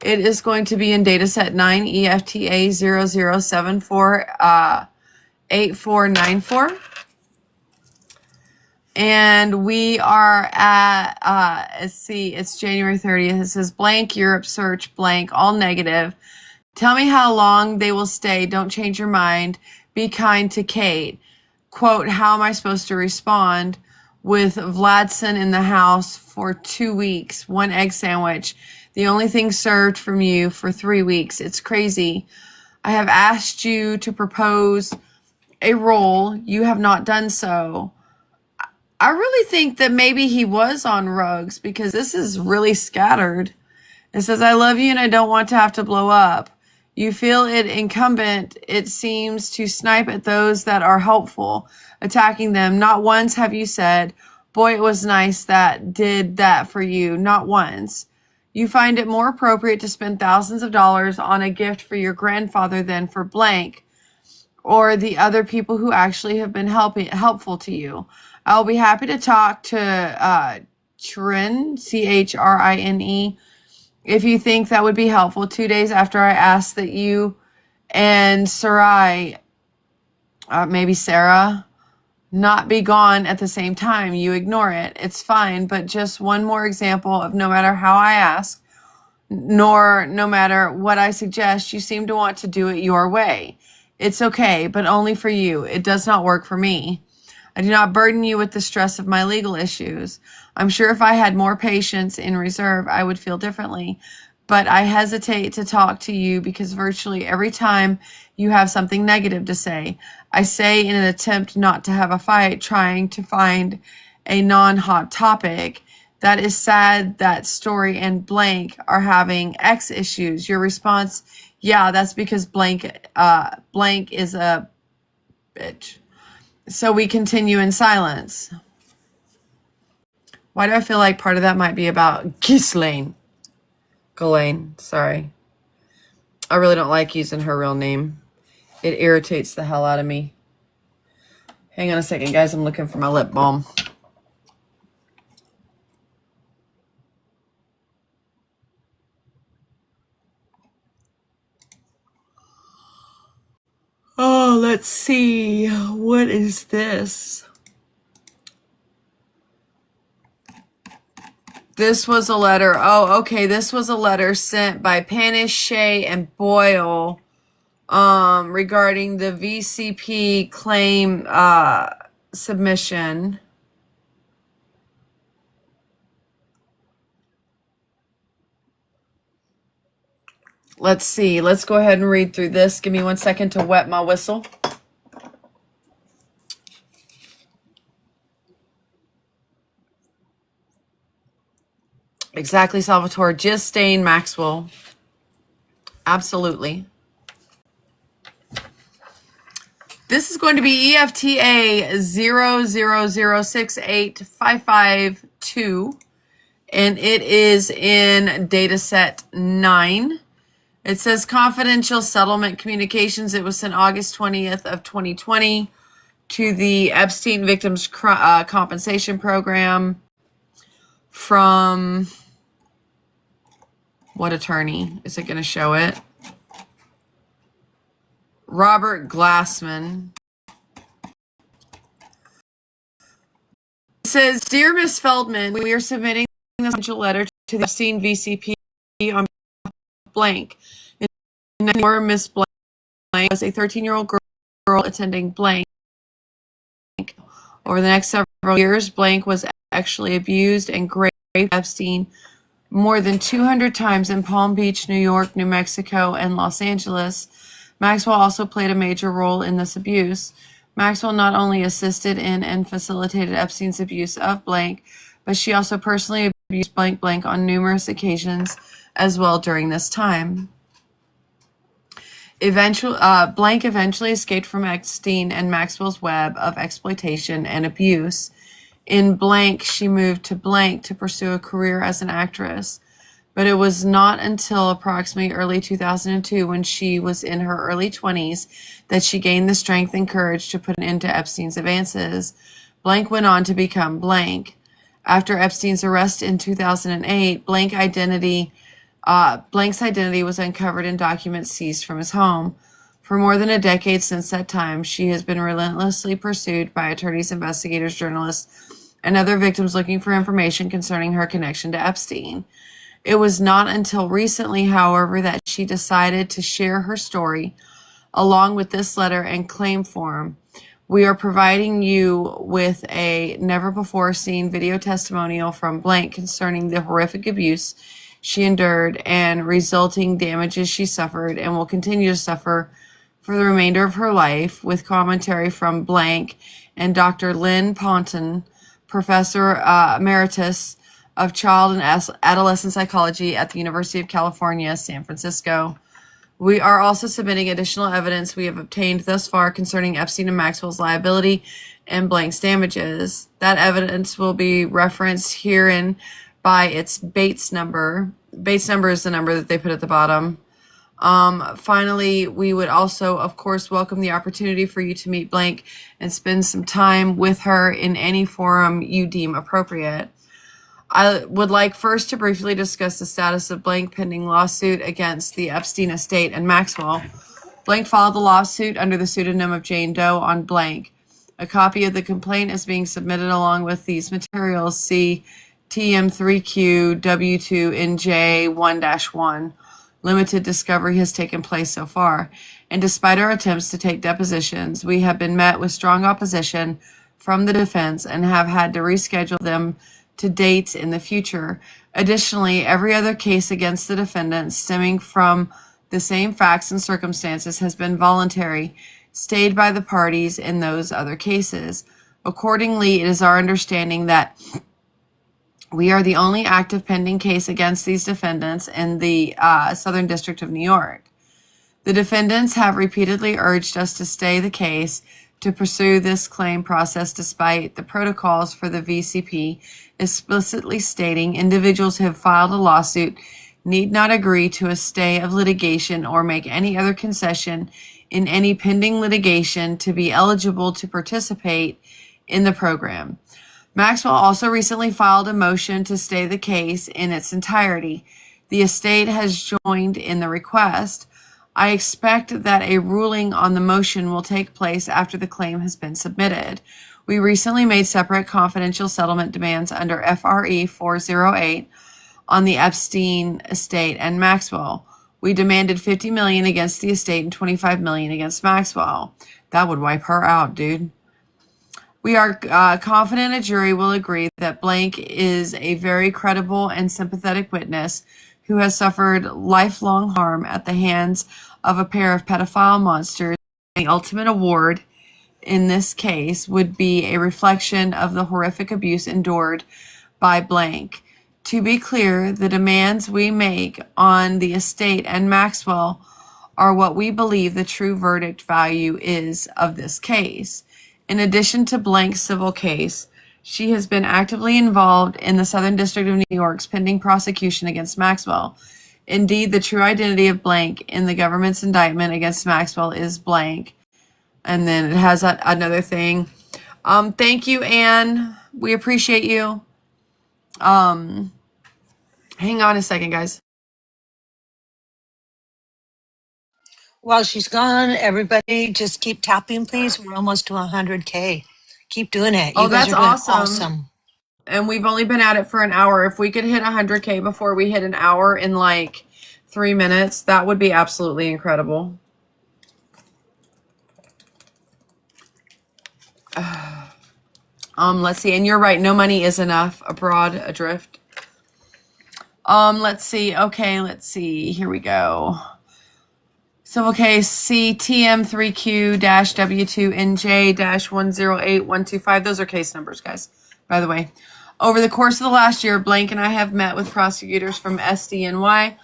It is going to be in dataset 9, EFTA 00748494. And we are at, let's see, it's January 30th. It says blank, Europe search, blank, all negative. Tell me how long they will stay. Don't change your mind. Be kind to Kate. Quote, how am I supposed to respond? With Vladson in the house for 2 weeks, 1 egg sandwich. The only thing served from you for 3 weeks. It's crazy. I have asked you to propose a role. You have not done so. I really think that maybe he was on Rugs because this is really scattered. It says, I love you and I don't want to have to blow up. You feel it incumbent, it seems, to snipe at those that are helpful, attacking them. Not once have you said, boy, it was nice that did that for you. Not once. You find it more appropriate to spend thousands of dollars on a gift for your grandfather than for blank. or the other people who actually have been helpful to you. I'll be happy to talk to Chrine, Chrine, if you think that would be helpful. 2 days after I asked that you and Sarai, maybe Sarah, not be gone at the same time. You ignore it. It's fine, but just one more example of no matter how I ask, nor no matter what I suggest, you seem to want to do it your way. It's okay, but only for you. It does not work for me. I do not burden you with the stress of my legal issues. I'm sure if I had more patience in reserve, I would feel differently. But I hesitate to talk to you because virtually every time you have something negative to say, I say in an attempt not to have a fight, trying to find a non-hot topic. That is sad that Story and blank are having X issues. Your response, yeah, that's because blank is a bitch. So we continue in silence. Why do I feel like part of that might be about Ghislaine? Sorry. I really don't like using her real name. It irritates the hell out of me. Hang on a second, guys. I'm looking for my lip balm. Oh, let's see. What is this? This was a letter. Oh, okay. This was a letter sent by Panish, Shea, and Boyle regarding the VCP claim submission. Let's see. Let's go ahead and read through this. Give me 1 second to wet my whistle. Exactly, Salvatore. Ghislaine Maxwell. Absolutely. This is going to be EFTA 000685552, and it is in dataset 9. It says confidential settlement communications. It was sent August 20th of 2020 to the Epstein Victims Compensation Program from what attorney? Is it going to show it? Robert Glassman. It says, Dear Ms. Feldman, we are submitting this essential letter to the Epstein VCP on blank. And Miss Blank was a 13-year-old girl attending blank. Over the next several years, blank was actually abused and raped Epstein more than 200 times in Palm Beach, New York, New Mexico, and Los Angeles. Maxwell also played a major role in this abuse. Maxwell not only assisted in and facilitated Epstein's abuse of blank, but she also personally abused blank on numerous occasions as well during this time. Blank eventually escaped from Epstein and Maxwell's web of exploitation and abuse. In blank, she moved to blank to pursue a career as an actress. But it was not until approximately early 2002, when she was in her early 20s, that she gained the strength and courage to put an end to Epstein's advances. Blank went on to become blank. After Epstein's arrest in 2008, Blank's identity was uncovered in documents seized from his home. For more than a decade since that time, she has been relentlessly pursued by attorneys, investigators, journalists, and other victims looking for information concerning her connection to Epstein. It was not until recently, however, that she decided to share her story along with this letter and claim form. We are providing you with a never-before-seen video testimonial from blank concerning the horrific abuse she endured and resulting damages she suffered and will continue to suffer for the remainder of her life, with commentary from blank and Dr. Lynn Ponton, Professor Emeritus of Child and Adolescent Psychology at the University of California, San Francisco. We are also submitting additional evidence we have obtained thus far concerning Epstein and Maxwell's liability and blank's damages. That evidence will be referenced herein by its Bates number. Bates number is the number that they put at the bottom. Finally, we would also, of course, welcome the opportunity for you to meet Blank and spend some time with her in any forum you deem appropriate. I would like first to briefly discuss the status of Blank pending lawsuit against the Epstein estate and Maxwell. Blank filed the lawsuit under the pseudonym of Jane Doe on Blank. A copy of the complaint is being submitted along with these materials. See TM3Q W2NJ1-1. Limited discovery has taken place so far, and despite our attempts to take depositions, we have been met with strong opposition from the defense and have had to reschedule them to dates in the future. Additionally, every other case against the defendants stemming from the same facts and circumstances has been voluntary, stayed by the parties in those other cases. Accordingly, it is our understanding that we are the only active pending case against these defendants in the Southern District of New York. The defendants have repeatedly urged us to stay the case to pursue this claim process despite the protocols for the VCP explicitly stating individuals who have filed a lawsuit need not agree to a stay of litigation or make any other concession in any pending litigation to be eligible to participate in the program. Maxwell also recently filed a motion to stay the case in its entirety. The estate has joined in the request. I expect that a ruling on the motion will take place after the claim has been submitted. We recently made separate confidential settlement demands under FRE 408 on the Epstein estate and Maxwell. We demanded $50 million against the estate and $25 million against Maxwell. That would wipe her out, dude. We are confident a jury will agree that Blank is a very credible and sympathetic witness who has suffered lifelong harm at the hands of a pair of pedophile monsters. The ultimate award in this case would be a reflection of the horrific abuse endured by Blank. To be clear, the demands we make on the estate and Maxwell are what we believe the true verdict value is of this case. In addition to Blank's civil case, she has been actively involved in the Southern District of New York's pending prosecution against Maxwell. Indeed, the true identity of Blank in the government's indictment against Maxwell is blank. And then it has another thing. Thank you, Anne. We appreciate you. Hang on a second, guys. While she's gone, everybody just keep tapping, please. We're almost to 100K. Keep doing it. Oh, You guys that's are doing awesome. awesome. And we've only been at it for an hour. If we could hit 100K before we hit an hour in like 3 minutes, that would be absolutely incredible. Let's see. And you're right. No money is enough. Abroad, adrift. Let's see. Okay, let's see. Here we go. So, okay, CTM3Q-W2NJ-108125. Those are case numbers, guys, by the way. Over the course of the last year, Blank and I have met with prosecutors from SDNY,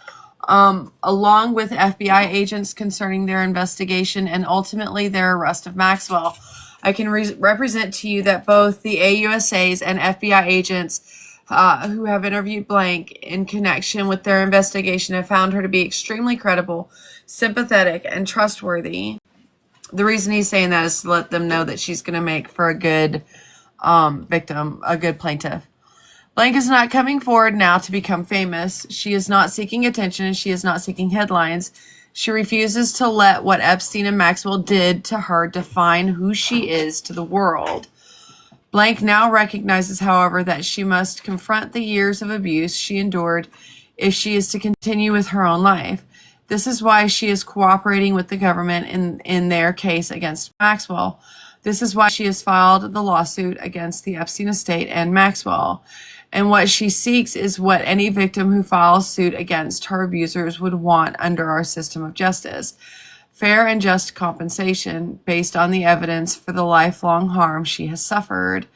along with FBI agents concerning their investigation and ultimately their arrest of Maxwell. I can represent to you that both the AUSAs and FBI agents who have interviewed Blank in connection with their investigation have found her to be extremely credible, sympathetic, and trustworthy. The reason he's saying that is to let them know that she's going to make for a good victim, a good plaintiff. Blank is not coming forward now to become famous. She is not seeking attention. She is not seeking headlines. She refuses to let what Epstein and Maxwell did to her define who she is to the world. Blank now recognizes, however, that she must confront the years of abuse she endured if she is to continue with her own life. This is why she is cooperating with the government in their case against Maxwell. This is why she has filed the lawsuit against the Epstein estate and Maxwell. And what she seeks is what any victim who files suit against her abusers would want under our system of justice. Fair and just compensation based on the evidence for the lifelong harm she has suffered.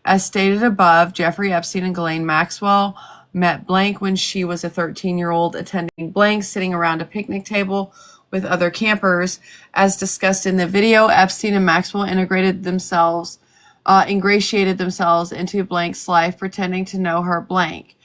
As stated above, Jeffrey Epstein and Ghislaine Maxwell met Blank when she was a 13-year-old attending Blank, sitting around a picnic table with other campers. As discussed in the video, Epstein and Maxwell ingratiated themselves into Blank's life, pretending to know her Blank.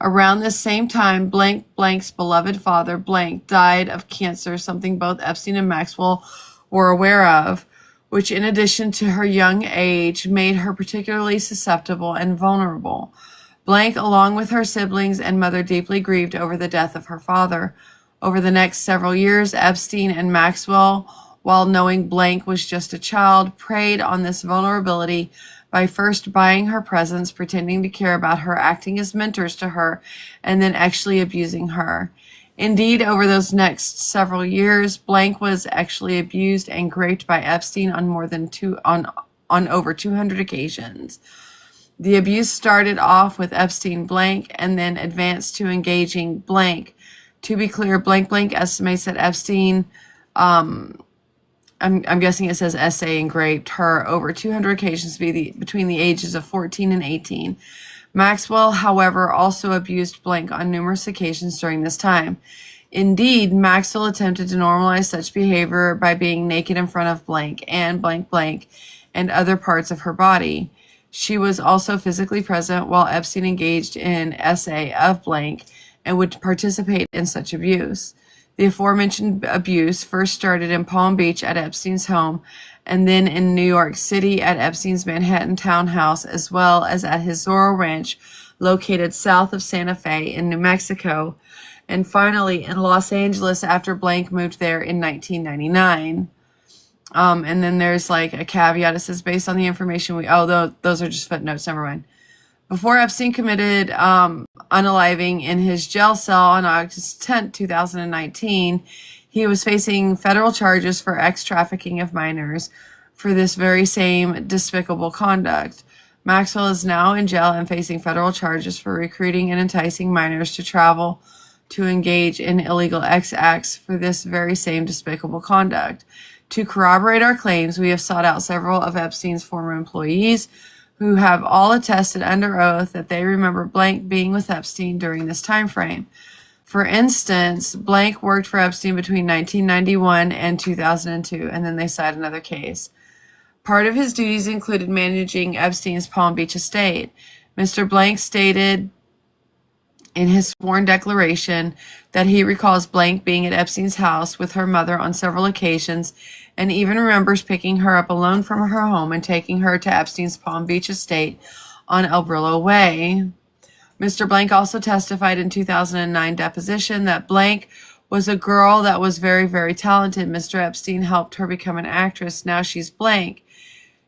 Around this same time, blank blank's beloved father, blank, died of cancer, something both Epstein and Maxwell were aware of, which in addition to her young age made her particularly susceptible and vulnerable. Blank, along with her siblings and mother, deeply grieved over the death of her father. Over the next several years, Epstein and Maxwell, while knowing blank was just a child, preyed on this vulnerability by first buying her presents, pretending to care about her, acting as mentors to her, and then actually abusing her. Indeed, over those next several years, blank was actually abused and raped by Epstein on over 200 occasions. The abuse started off with Epstein blank and then advanced to engaging blank. To be clear, blank estimates that Epstein, I'm guessing it says SA, and raped her over 200 occasions between the ages of 14 and 18. Maxwell, however, also abused blank on numerous occasions during this time. Indeed, Maxwell attempted to normalize such behavior by being naked in front of blank and other parts of her body. She was also physically present while Epstein engaged in SA of blank and would participate in such abuse. The aforementioned abuse first started in Palm Beach at Epstein's home, and then in New York City at Epstein's Manhattan townhouse, as well as at his Zorro Ranch located south of Santa Fe in New Mexico, and finally in Los Angeles after blank moved there in 1999. And then there's like a caveat. It says, based on the information those are just footnotes, never mind. Before Epstein committed unaliving in his jail cell on August 10, 2019, he was facing federal charges for trafficking of minors for this very same despicable conduct. Maxwell is now in jail and facing federal charges for recruiting and enticing minors to travel to engage in illegal acts for this very same despicable conduct. To corroborate our claims, we have sought out several of Epstein's former employees who have all attested under oath that they remember blank being with Epstein during this time frame. For instance, blank worked for Epstein between 1991 and 2002, and then they cite another case. Part of his duties included managing Epstein's Palm Beach estate. Mr. Blank stated in his sworn declaration that he recalls blank being at Epstein's house with her mother on several occasions and even remembers picking her up alone from her home and taking her to Epstein's Palm Beach estate on El Brillo Way. Mr. Blank also testified in 2009 deposition that blank was a girl that was very, very talented. Mr. Epstein helped her become an actress. Now she's blank.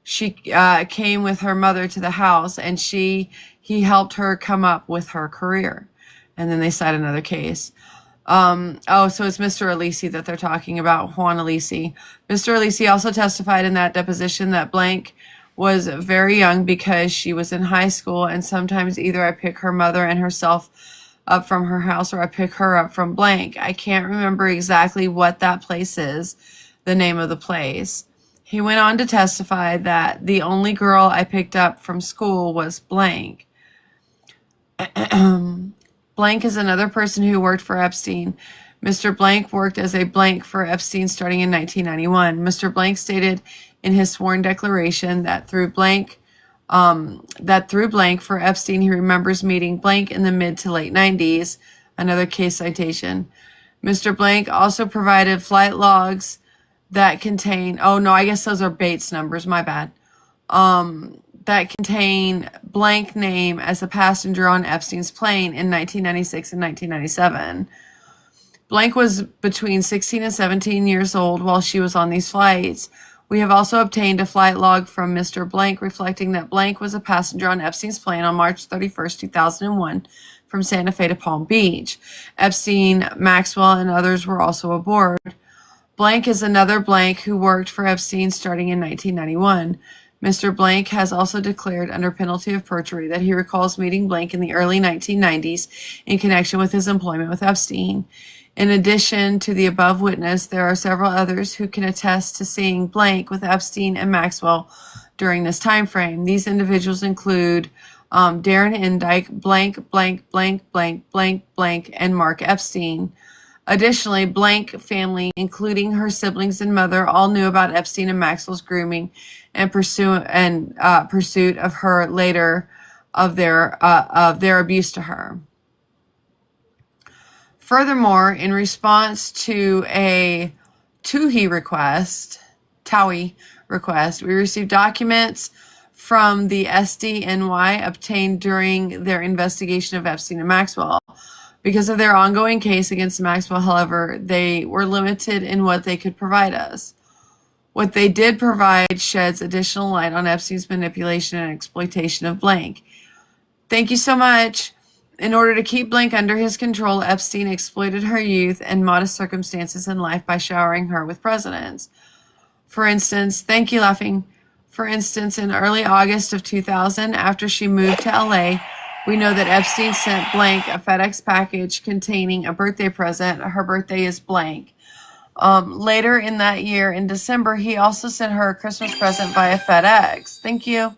She came with her mother to the house and he helped her come up with her career. And then they cite another case. So it's Mr. Alisi that they're talking about, Juan Alisi. Mr. Alisi also testified in that deposition that blank was very young because she was in high school, and sometimes either I pick her mother and herself up from her house or I pick her up from blank. I can't remember exactly what that place is, the name of the place. He went on to testify that the only girl I picked up from school was blank. Blank is another person who worked for Epstein. Mr. Blank worked as a blank for Epstein starting in 1991. Mr. Blank stated in his sworn declaration that through blank for Epstein, he remembers meeting blank in the mid to late 90s. Another case citation. Mr. Blank also provided flight logs that contain, I guess those are Bates numbers, my bad. That contain blank name as a passenger on Epstein's plane in 1996 and 1997. Blank was between 16 and 17 years old while she was on these flights. We have also obtained a flight log from Mr. Blank reflecting that blank was a passenger on Epstein's plane on March 31st, 2001 from Santa Fe to Palm Beach. Epstein, Maxwell, and others were also aboard. Blank is another blank who worked for Epstein starting in 1991. Mr. Blank has also declared under penalty of perjury that he recalls meeting blank in the early 1990s in connection with his employment with Epstein. In addition to the above witness, there are several others who can attest to seeing blank with Epstein and Maxwell during this time frame. These individuals include Darren Indyke, blank, and Mark Epstein. Additionally, blank family, including her siblings and mother, all knew about Epstein and Maxwell's grooming and pursuit of her later of their abuse to her. Furthermore, in response to a TOWIE request, we received documents from the SDNY obtained during their investigation of Epstein and Maxwell. Because of their ongoing case against Maxwell, however, they were limited in what they could provide us. What they did provide sheds additional light on Epstein's manipulation and exploitation of Blank. Thank you so much. In order to keep Blank under his control, Epstein exploited her youth and modest circumstances in life by showering her with presidents. For instance, thank you, Laughing. For instance, in early August of 2000, after she moved to LA, we know that Epstein sent Blank a FedEx package containing a birthday present. Her birthday is Blank. Later in that year, in December, he also sent her a Christmas present via FedEx. Thank you.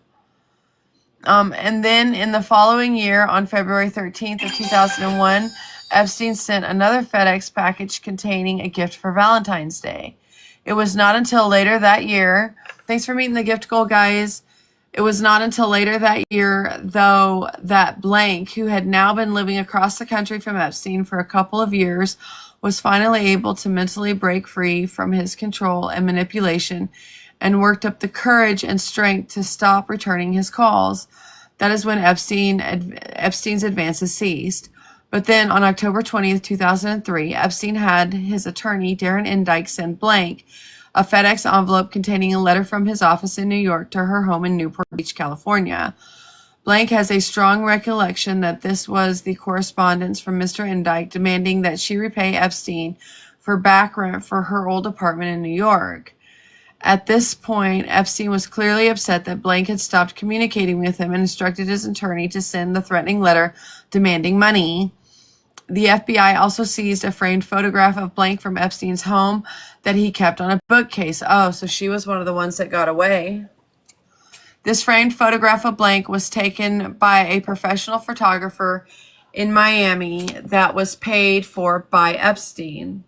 And then in the following year, on February 13th of 2001, Epstein sent another FedEx package containing a gift for Valentine's Day. It was not until later that year, thanks for meeting the gift goal, guys. It was not until later that year, though, that Blank, who had now been living across the country from Epstein for a couple of years, was finally able to mentally break free from his control and manipulation and worked up the courage and strength to stop returning his calls. That is when Epstein's advances ceased. But then on October 20th, 2003, Epstein had his attorney, Darren Endike, send Blank a FedEx envelope containing a letter from his office in New York to her home in Newport Beach, California. Blank has a strong recollection that this was the correspondence from Mr. Endike demanding that she repay Epstein for back rent for her old apartment in New York. At this point, Epstein was clearly upset that Blank had stopped communicating with him and instructed his attorney to send the threatening letter demanding money. The FBI also seized a framed photograph of Blank from Epstein's home that he kept on a bookcase. Oh, so she was one of the ones that got away. This framed photograph of Blank was taken by a professional photographer in Miami that was paid for by Epstein.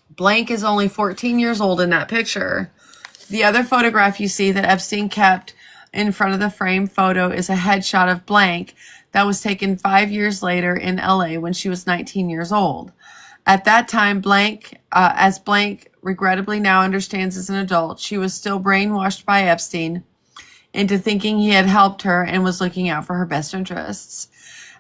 Blank is only 14 years old in that picture. The other photograph you see that Epstein kept in front of the framed photo is a headshot of Blank that was taken 5 years later in LA when she was 19 years old. At that time, Blank, as Blank regrettably now understands as an adult, she was still brainwashed by Epstein into thinking he had helped her and was looking out for her best interests.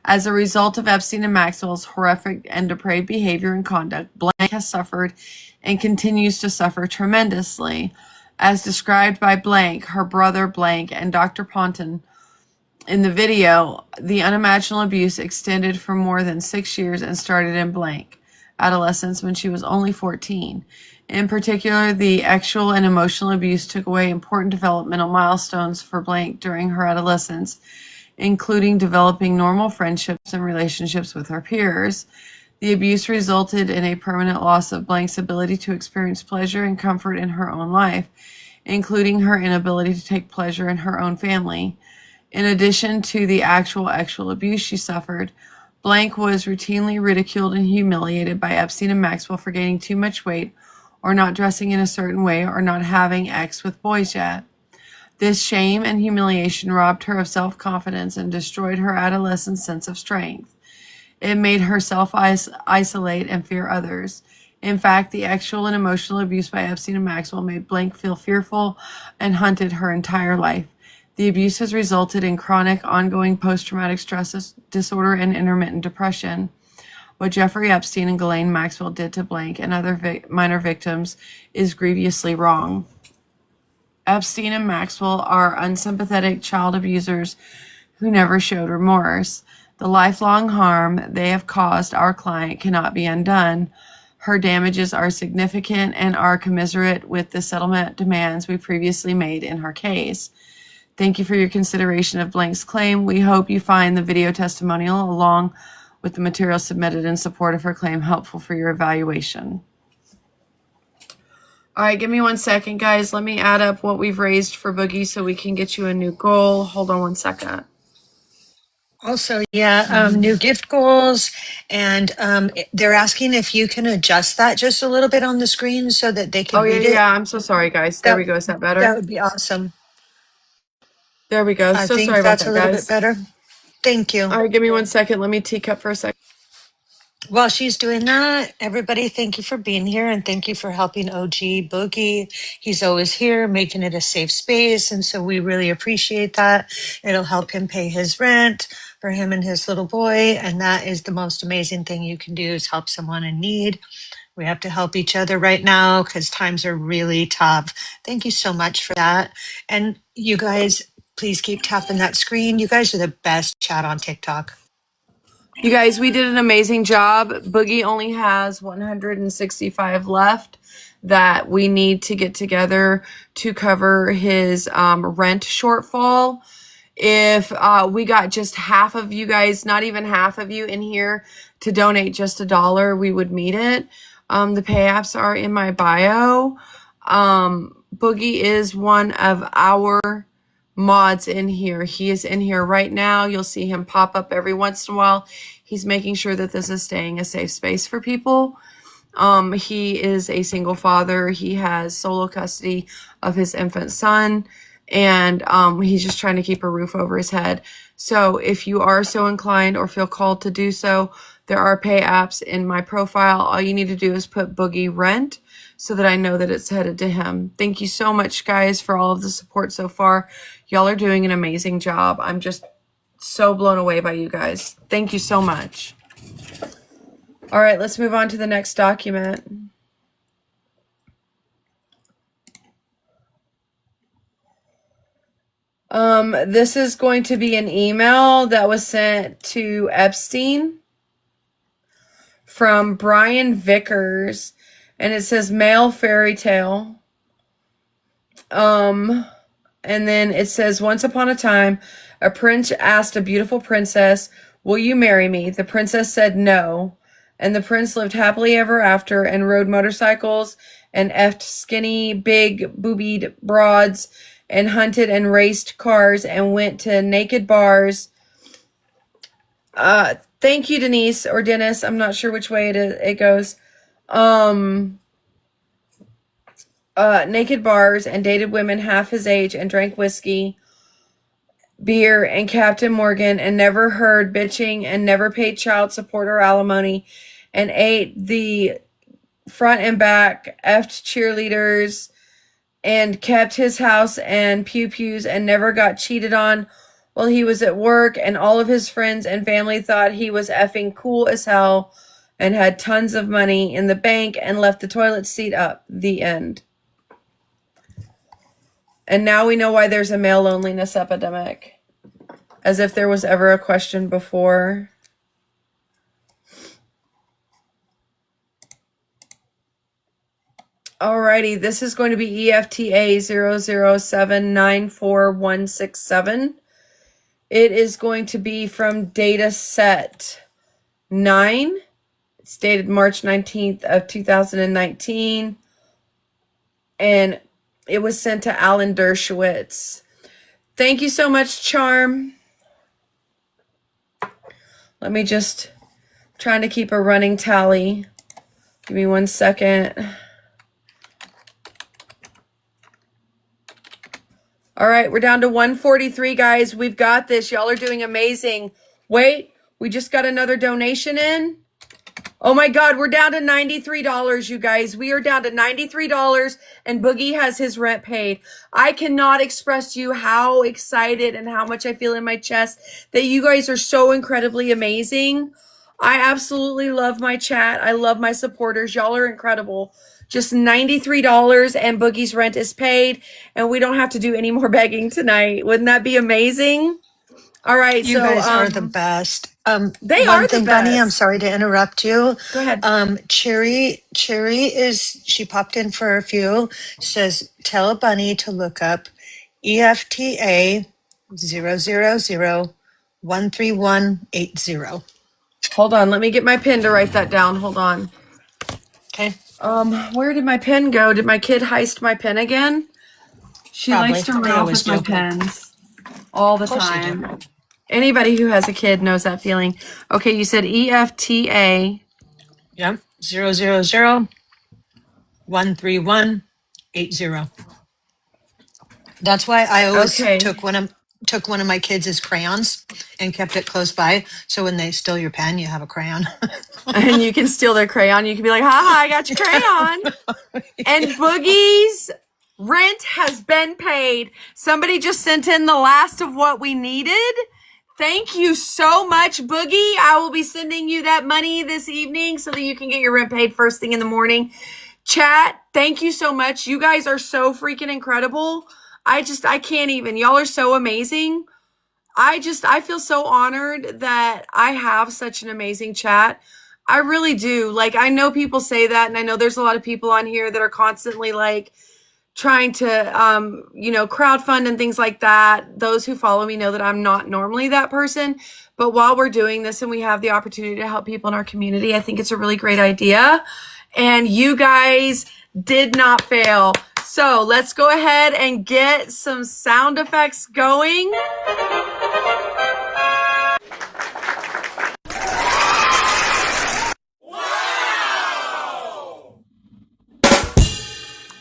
As a result of Epstein and Maxwell's horrific and depraved behavior and conduct, Blank has suffered and continues to suffer tremendously. As described by Blank, her brother Blank, and Dr. Ponton in the video, the unimaginable abuse extended for more than 6 years and started in Blank adolescence when she was only 14. In particular, the actual and emotional abuse took away important developmental milestones for Blank during her adolescence, including developing normal friendships and relationships with her peers. The abuse resulted in a permanent loss of Blank's ability to experience pleasure and comfort in her own life, including her inability to take pleasure in her own family. In addition to the actual abuse she suffered, Blank was routinely ridiculed and humiliated by Epstein and Maxwell for gaining too much weight or not dressing in a certain way or not having sex with boys yet. This shame and humiliation robbed her of self-confidence and destroyed her adolescent sense of strength. It made her self-isolate and fear others. In fact, the actual and emotional abuse by Epstein and Maxwell made Blank feel fearful and hunted her entire life. The abuse has resulted in chronic, ongoing post-traumatic stress disorder and intermittent depression. What Jeffrey Epstein and Ghislaine Maxwell did to Blank and other minor victims is grievously wrong. Epstein and Maxwell are unsympathetic child abusers who never showed remorse. The lifelong harm they have caused our client cannot be undone. Her damages are significant and are commensurate with the settlement demands we previously made in her case. Thank you for your consideration of Blank's claim. We hope you find the video testimonial along with the material submitted in support of her claim helpful for your evaluation. All right, give me 1 second, guys. Let me add up what we've raised for Boogie so we can get you a new goal. Hold on 1 second. Also, new gift goals, and they're asking if you can adjust that just a little bit on the screen so that they can read it. Yeah. I'm so sorry, guys. There we go. Is that better? That would be awesome. There we go. I So think sorry about that's that, a little guys. bit better. Thank you. All right, give me 1 second. Let me teacup for a second. While she's doing that, everybody, thank you for being here and thank you for helping OG Boogie. He's always here, making it a safe space. And so we really appreciate that. It'll help him pay his rent for him and his little boy. And that is the most amazing thing you can do is help someone in need. We have to help each other right now because times are really tough. Thank you so much for that. And you guys, please keep tapping that screen. You guys are the best chat on TikTok. You guys, we did an amazing job. Boogie only has 165 left that we need to get together to cover his rent shortfall. If we got just half of you guys, not even half of you in here to donate just $1, we would meet it. The pay apps are in my bio. Boogie is one of our mods in here. He is in here right now. You'll see him pop up every once in a while. He's making sure that this is staying a safe space for people. He is a single father. He has solo custody of his infant son, and he's just trying to keep a roof over his head. So if you are so inclined or feel called to do so, there are pay apps in my profile. All you need to do is put Boogie Rent so that I know that it's headed to him. Thank you so much, guys, for all of the support so far. Y'all are doing an amazing job. I'm just so blown away by you guys. Thank you so much. All right, let's move on to the next document. This is going to be an email that was sent to Epstein from Brian Vickers, and it says male fairy tale. And then it says, once upon a time, a prince asked a beautiful princess, "Will you marry me?" The princess said no, and the prince lived happily ever after and rode motorcycles and effed skinny, big, boobied broads and hunted and raced cars and went to naked bars. Thank you, Denise or Dennis. I'm not sure which way it goes. Naked bars and dated women half his age and drank whiskey, beer, and Captain Morgan and never heard bitching and never paid child support or alimony and ate the front and back, effed cheerleaders, and kept his house and pews and never got cheated on while he was at work, and all of his friends and family thought he was effing cool as hell and had tons of money in the bank and left the toilet seat up. The end. And now we know why there's a male loneliness epidemic. As if there was ever a question before. Alrighty, this is going to be EFTA 007941167. It is going to be from data set 9. It's dated March 19th of 2019. And it was sent to Alan Dershowitz. Thank you so much, Charm. Let me just trying to keep a running tally. Give me 1 second. All right, we're down to 143, guys. We've got this. Y'all are doing amazing. Wait, we just got another donation in. Oh my God, we're down to $93, you guys. We are down to $93 and Boogie has his rent paid. I cannot express to you how excited and how much I feel in my chest that you guys are so incredibly amazing. I absolutely love my chat. I love my supporters. Y'all are incredible. Just $93 and Boogie's rent is paid and we don't have to do any more begging tonight. Wouldn't that be amazing? All right. You guys are the best. They one are thing, the best. Bunny, I'm sorry to interrupt you. Go ahead. Cherry is, she popped in for a few, says, tell Bunny to look up EFTA 000-13180. Hold on. Let me get my pen to write that down. Hold on. Okay. Where did my pen go? Did my kid heist my pen again? She Probably. likes to run They off always with my do. pens all the Of course they do. time. Anybody who has a kid knows that feeling. Okay, you said EFTA. Yep. 000-13180. That's why I always Okay. took one of took one of my kids' crayons and kept it close by. So when they steal your pen, you have a crayon. And you can steal their crayon. You can be like, haha, I got your crayon. And Boogie's rent has been paid. Somebody just sent in the last of what we needed. Thank you so much, Boogie. I will be sending you that money this evening so that you can get your rent paid first thing in the morning. Chat, thank you so much. You guys are so freaking incredible. I can't even. Y'all are so amazing. I feel so honored that I have such an amazing chat. I really do. Like, I know people say that, and I know there's a lot of people on here that are constantly like trying to, crowdfund and things like that. Those who follow me know that I'm not normally that person. But while we're doing this and we have the opportunity to help people in our community, I think it's a really great idea. And you guys did not fail. So let's go ahead and get some sound effects going.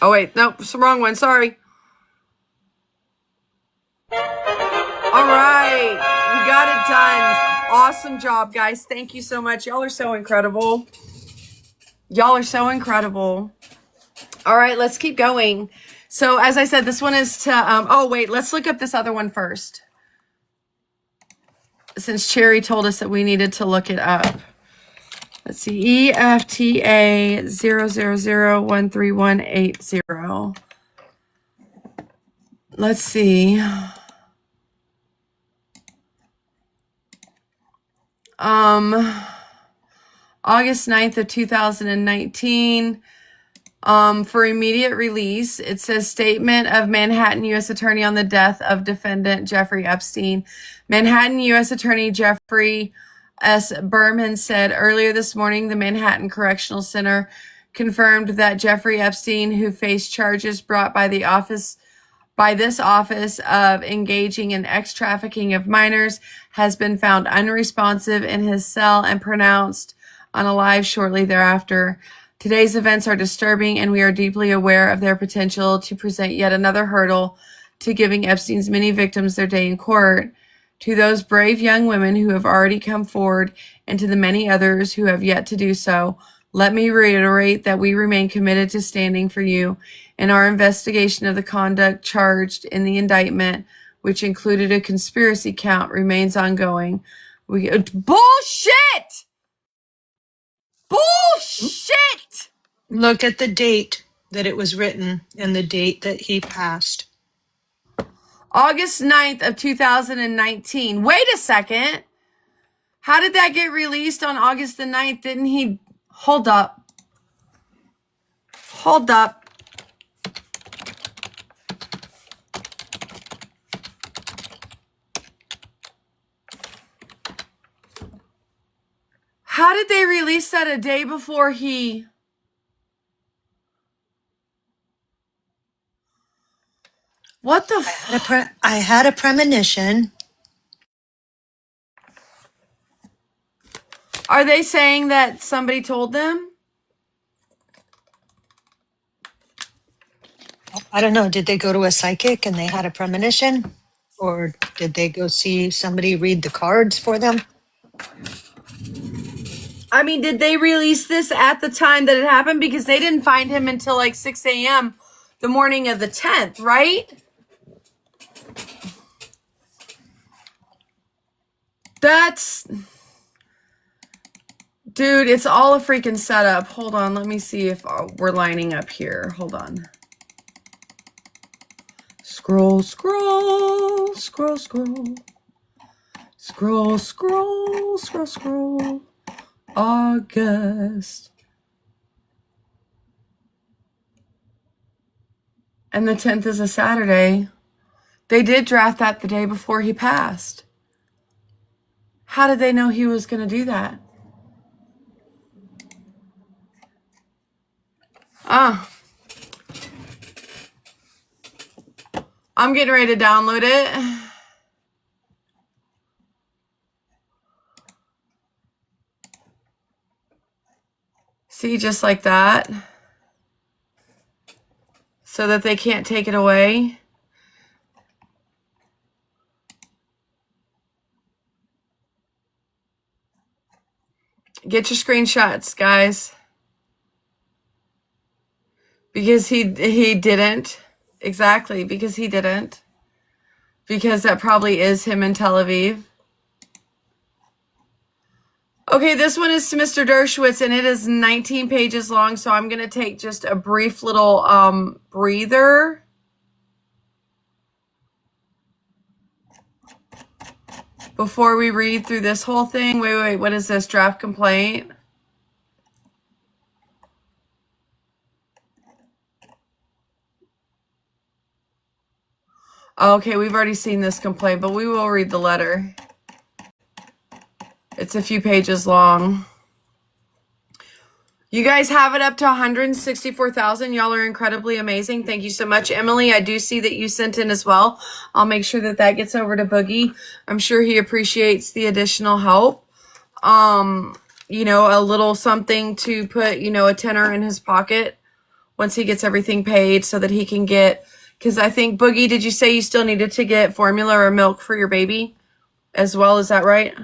Oh, wait. Nope. It's the wrong one. Sorry. All right. We got it done. Awesome job, guys. Thank you so much. Y'all are so incredible. Y'all are so incredible. All right. Let's keep going. So, as I said, this one is to... let's look up this other one first. Since Cherry told us that we needed to look it up. Let's see, EFTA 000131180. Let's see. August 9th of 2019. For immediate release, it says statement of Manhattan U.S. Attorney on the death of defendant Jeffrey Epstein. Manhattan U.S. Attorney Jeffrey S. Berman said earlier this morning the Manhattan Correctional Center confirmed that Jeffrey Epstein, who faced charges brought by this office of engaging in trafficking of minors, has been found unresponsive in his cell and pronounced unalive shortly thereafter. Today's events are disturbing, and we are deeply aware of their potential to present yet another hurdle to giving Epstein's many victims their day in court. To those brave young women who have already come forward, and to the many others who have yet to do so, let me reiterate that we remain committed to standing for you, and our investigation of the conduct charged in the indictment, which included a conspiracy count, remains ongoing. Bullshit! Bullshit! Look at the date that it was written and the date that he passed. August 9th of 2019. Wait a second. How did that get released on August the 9th? Didn't he... Hold up. Hold up. How did they release that a day before he... What the I had a premonition. Are they saying that somebody told them? I don't know. Did they go to a psychic and they had a premonition? Or did they go see somebody read the cards for them? I mean, did they release this at the time that it happened? Because they didn't find him until like 6 a.m. the morning of the 10th, right? That's... Dude, it's all a freaking setup. Hold on, let me see if we're lining up here. Hold on. Scroll, scroll, scroll, scroll. Scroll, scroll, scroll, scroll. August. And the 10th is a Saturday. They did draft that the day before he passed. How did they know he was going to do that? I'm getting ready to download it. See, just like that. So that they can't take it away. Get your screenshots, guys. Because he didn't. Exactly, because he didn't. Because that probably is him in Tel Aviv. Okay, this one is to Mr. Dershowitz, and it is 19 pages long, so I'm going to take just a brief little breather. Before we read through this whole thing. Wait, what is this? Draft complaint? Okay, we've already seen this complaint, but we will read the letter. It's a few pages long. You guys have it up to 164,000. Y'all are incredibly amazing. Thank you so much. Emily, I do see that you sent in as well. I'll make sure that that gets over to Boogie. I'm sure he appreciates the additional help. You know, a little something to put, you know, a tenner in his pocket once he gets everything paid so that he can get, because I think, Boogie, did you say you still needed to get formula or milk for your baby as well? Is that right?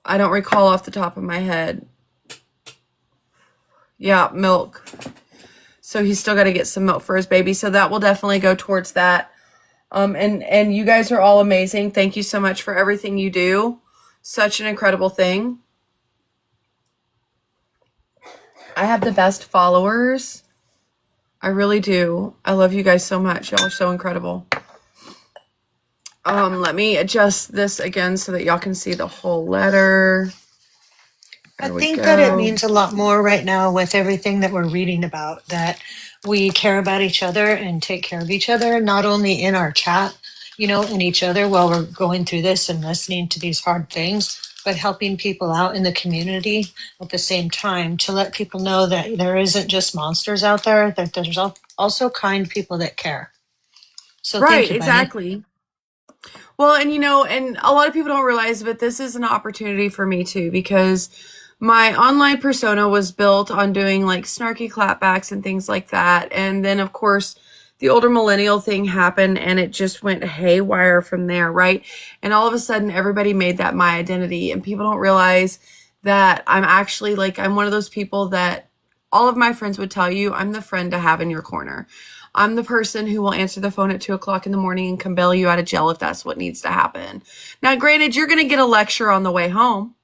I don't recall off the top of my head. Yeah, milk. So he's still got to get some milk for his baby. So that will definitely go towards that. And you guys are all amazing. Thank you so much for everything you do. Such an incredible thing. I have the best followers. I really do. I love you guys so much. Y'all are so incredible. Let me adjust this again so that y'all can see the whole letter. I think that it means a lot more right now with everything that we're reading about, that we care about each other and take care of each other, not only in our chat, you know, and each other while we're going through this and listening to these hard things, but helping people out in the community at the same time to let people know that there isn't just monsters out there, that there's also kind people that care. So right, thank you, Bunny. exactly. Well, and you know, and a lot of people don't realize, but this is an opportunity for me too, because my online persona was built on doing like snarky clapbacks and things like that. And then of course the older millennial thing happened and it just went haywire from there, right? And all of a sudden everybody made that my identity, and people don't realize that I'm actually like, I'm one of those people that all of my friends would tell you, I'm the friend to have in your corner. I'm the person who will answer the phone at 2:00 in the morning and can bail you out of jail if that's what needs to happen. Now, granted, you're going to get a lecture on the way home.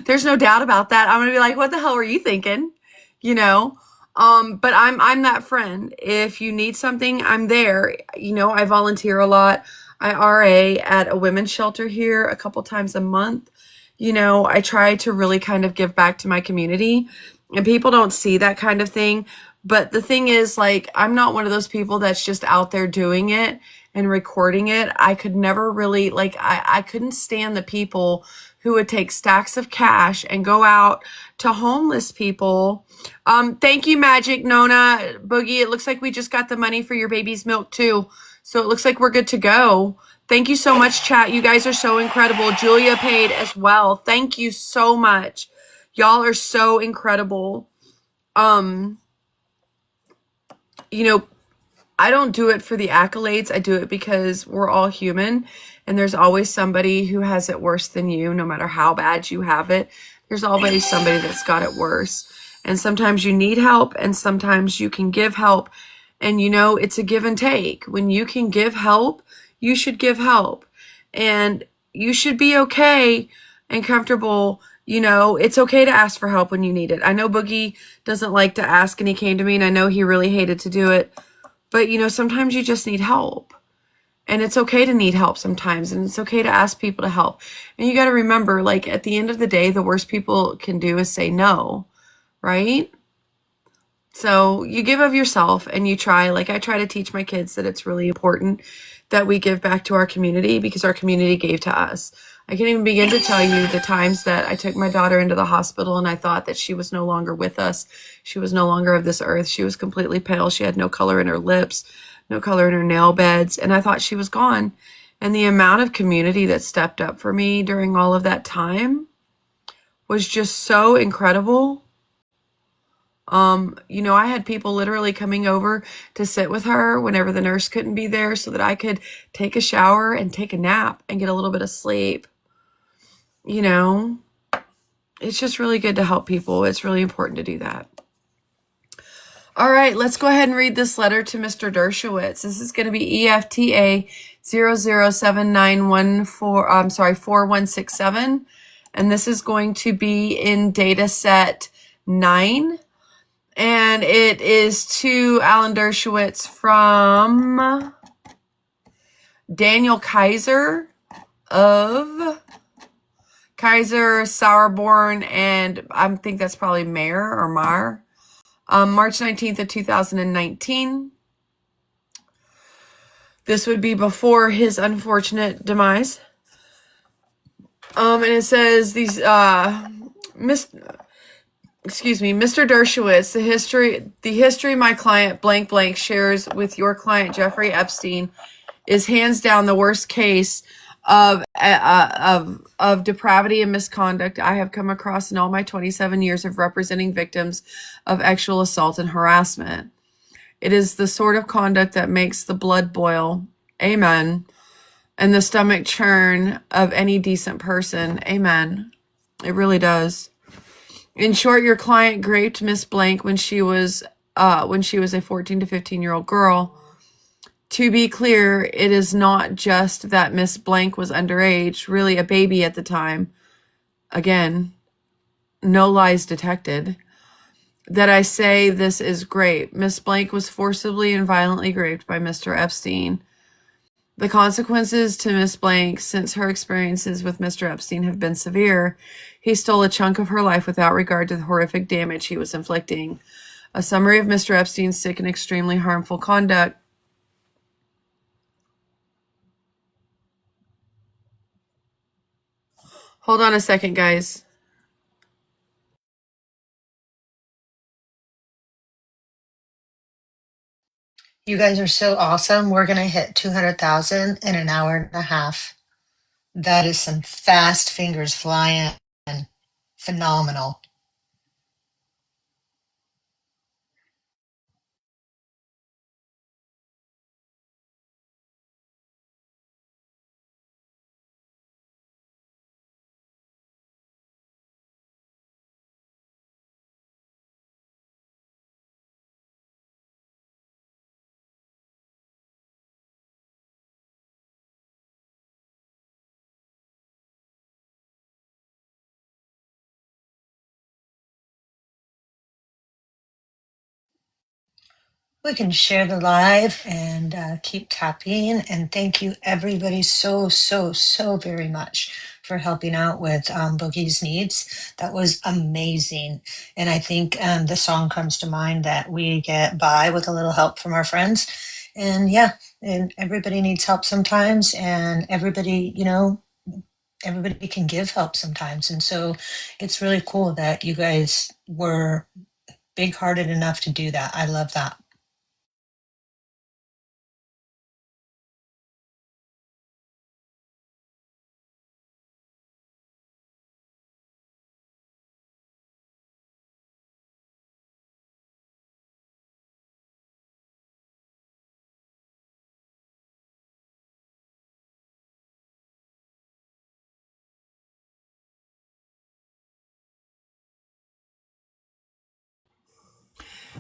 There's no doubt about that. I'm going to be like, what the hell were you thinking? You know? But I'm that friend. If you need something, I'm there. You know, I volunteer a lot. I RA at a women's shelter here a couple times a month. You know, I try to really kind of give back to my community, and people don't see that kind of thing. But the thing is, like, I'm not one of those people that's just out there doing it and recording it. I could never really, like, I couldn't stand the people who would take stacks of cash and go out to homeless people. Thank you, Magic Nona. Boogie, it looks like we just got the money for your baby's milk too. So it looks like we're good to go. Thank you so much, chat. You guys are so incredible. Julia paid as well. Thank you so much. Y'all are so incredible. You know, I don't do it for the accolades. I do it because we're all human, and there's always somebody who has it worse than you, no matter how bad you have it. There's always somebody that's got it worse. And sometimes you need help, and sometimes you can give help. And, you know, it's a give and take. When you can give help, you should give help. And you should be okay and comfortable. You know, it's okay to ask for help when you need it. I know Boogie doesn't like to ask, and he came to me, and I know he really hated to do it. But, you know, sometimes you just need help. And it's okay to need help sometimes, and it's okay to ask people to help. And you got to remember, like, at the end of the day, the worst people can do is say no, right? So you give of yourself, and you try. Like, I try to teach my kids that it's really important that we give back to our community, because our community gave to us. I can't even begin to tell you the times that I took my daughter into the hospital and I thought that she was no longer with us. She was no longer of this earth. She was completely pale. She had no color in her lips, no color in her nail beds. And I thought she was gone. And the amount of community that stepped up for me during all of that time was just so incredible. I had people literally coming over to sit with her whenever the nurse couldn't be there so that I could take a shower and take a nap and get a little bit of sleep. It's just really good to help people. It's really important to do that. All right, let's go ahead and read this letter to Mr. Dershowitz. This is going to be EFTA 4167, and this is going to be in data set 9, and it is to Alan Dershowitz from Daniel Kaiser of Kaiser, Sauerborn, and I think that's probably Mayer or Mar. March 19th of 2019. This would be before his unfortunate demise. And it says these, Mr. Dershowitz, the history my client blank blank shares with your client Jeffrey Epstein is hands down the worst case of depravity and misconduct I have come across in all my 27 years of representing victims of sexual assault and harassment. It is the sort of conduct that makes the blood boil, amen, and the stomach churn of any decent person, amen. It really does. In short, your client raped Miss Blank when she was a 14 to 15-year-old girl. To be clear, it is not just that Miss Blank was underage, really a baby at the time. Again, no lies detected. That I say this is great. Miss Blank was forcibly and violently raped by Mr. Epstein. The consequences to Miss Blank since her experiences with Mr. Epstein have been severe. He stole a chunk of her life without regard to the horrific damage he was inflicting. A summary of Mr. Epstein's sick and extremely harmful conduct. Hold on a second, guys. You guys are so awesome. We're going to hit 200,000 in an hour and a half. That is some fast fingers flying. Phenomenal. We can share the live and keep tapping. And thank you, everybody, so, so, so very much for helping out with Boogie's needs. That was amazing. And I think the song comes to mind that we get by with a little help from our friends. And yeah, and everybody needs help sometimes. And everybody, everybody can give help sometimes. And so it's really cool that you guys were big hearted enough to do that. I love that.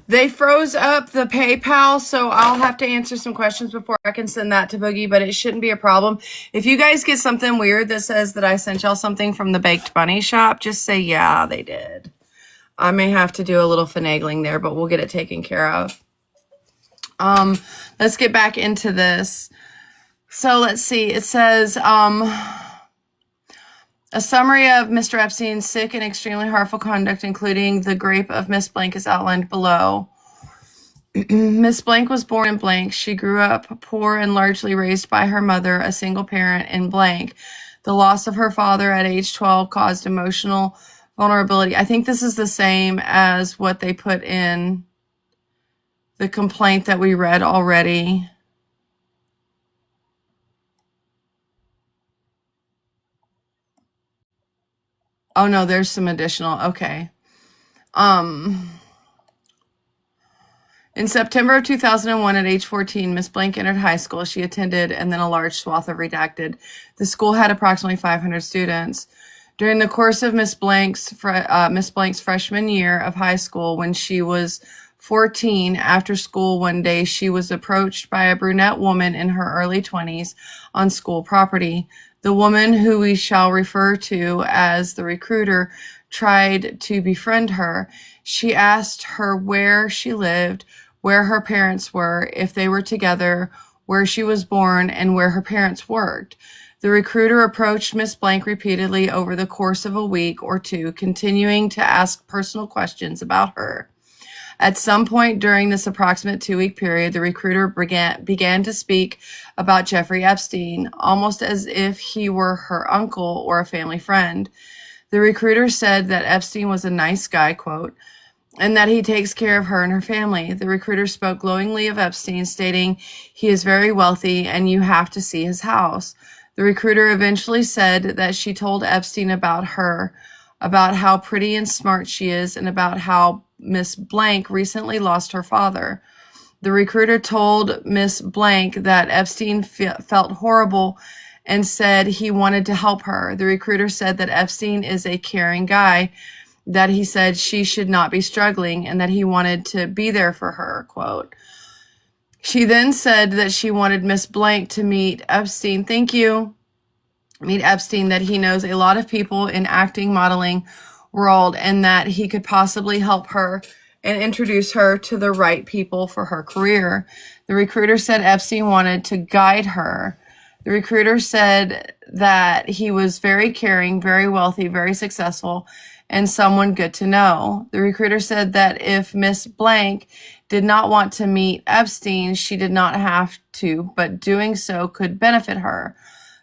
They froze up the PayPal, so I'll have to answer some questions before I can send that to Boogie, but it shouldn't be a problem. If you guys get something weird that says that I sent y'all something from the Baked Bunny shop, just say, yeah, they did. I may have to do a little finagling there, but we'll get it taken care of. Let's get back into this. So let's see. It says, a summary of Mr. Epstein's sick and extremely harmful conduct, including the rape of Miss Blank, is outlined below. Miss Blank was born in blank. She grew up poor and largely raised by her mother, a single parent in blank. The loss of her father at age 12 caused emotional vulnerability. I think this is the same as what they put in the complaint that we read already. Oh no, there's some additional. Okay. In September of 2001, at age 14, Miss Blank entered high school. She attended, and then a large swath of redacted. The school had approximately 500 students. During the course of Miss Blank's freshman year of high school, when she was 14, after school one day, she was approached by a brunette woman in her early 20s on school property. The woman, who we shall refer to as the recruiter, tried to befriend her. She asked her where she lived, where her parents were, if they were together, where she was born, and where her parents worked. The recruiter approached Miss Blank repeatedly over the course of a week or two, continuing to ask personal questions about her. At some point during this approximate 2-week period, the recruiter began to speak about Jeffrey Epstein, almost as if he were her uncle or a family friend. The recruiter said that Epstein was a nice guy, quote, and that he takes care of her and her family. The recruiter spoke glowingly of Epstein, stating he is very wealthy and you have to see his house. The recruiter eventually said that she told Epstein about her, about how pretty and smart she is, and about how Miss Blank recently lost her father. The recruiter told Miss Blank that Epstein felt horrible and said he wanted to help her. The recruiter said that Epstein is a caring guy, that he said she should not be struggling, and that he wanted to be there for her, quote. She then said that she wanted Miss Blank to meet Epstein. Meet Epstein, that he knows a lot of people in acting, modeling world, and that he could possibly help her and introduce her to the right people for her career. The recruiter said Epstein wanted to guide her. The recruiter said that he was very caring, very wealthy, very successful, and someone good to know. The recruiter said that if Miss Blank did not want to meet Epstein, she did not have to, but doing so could benefit her.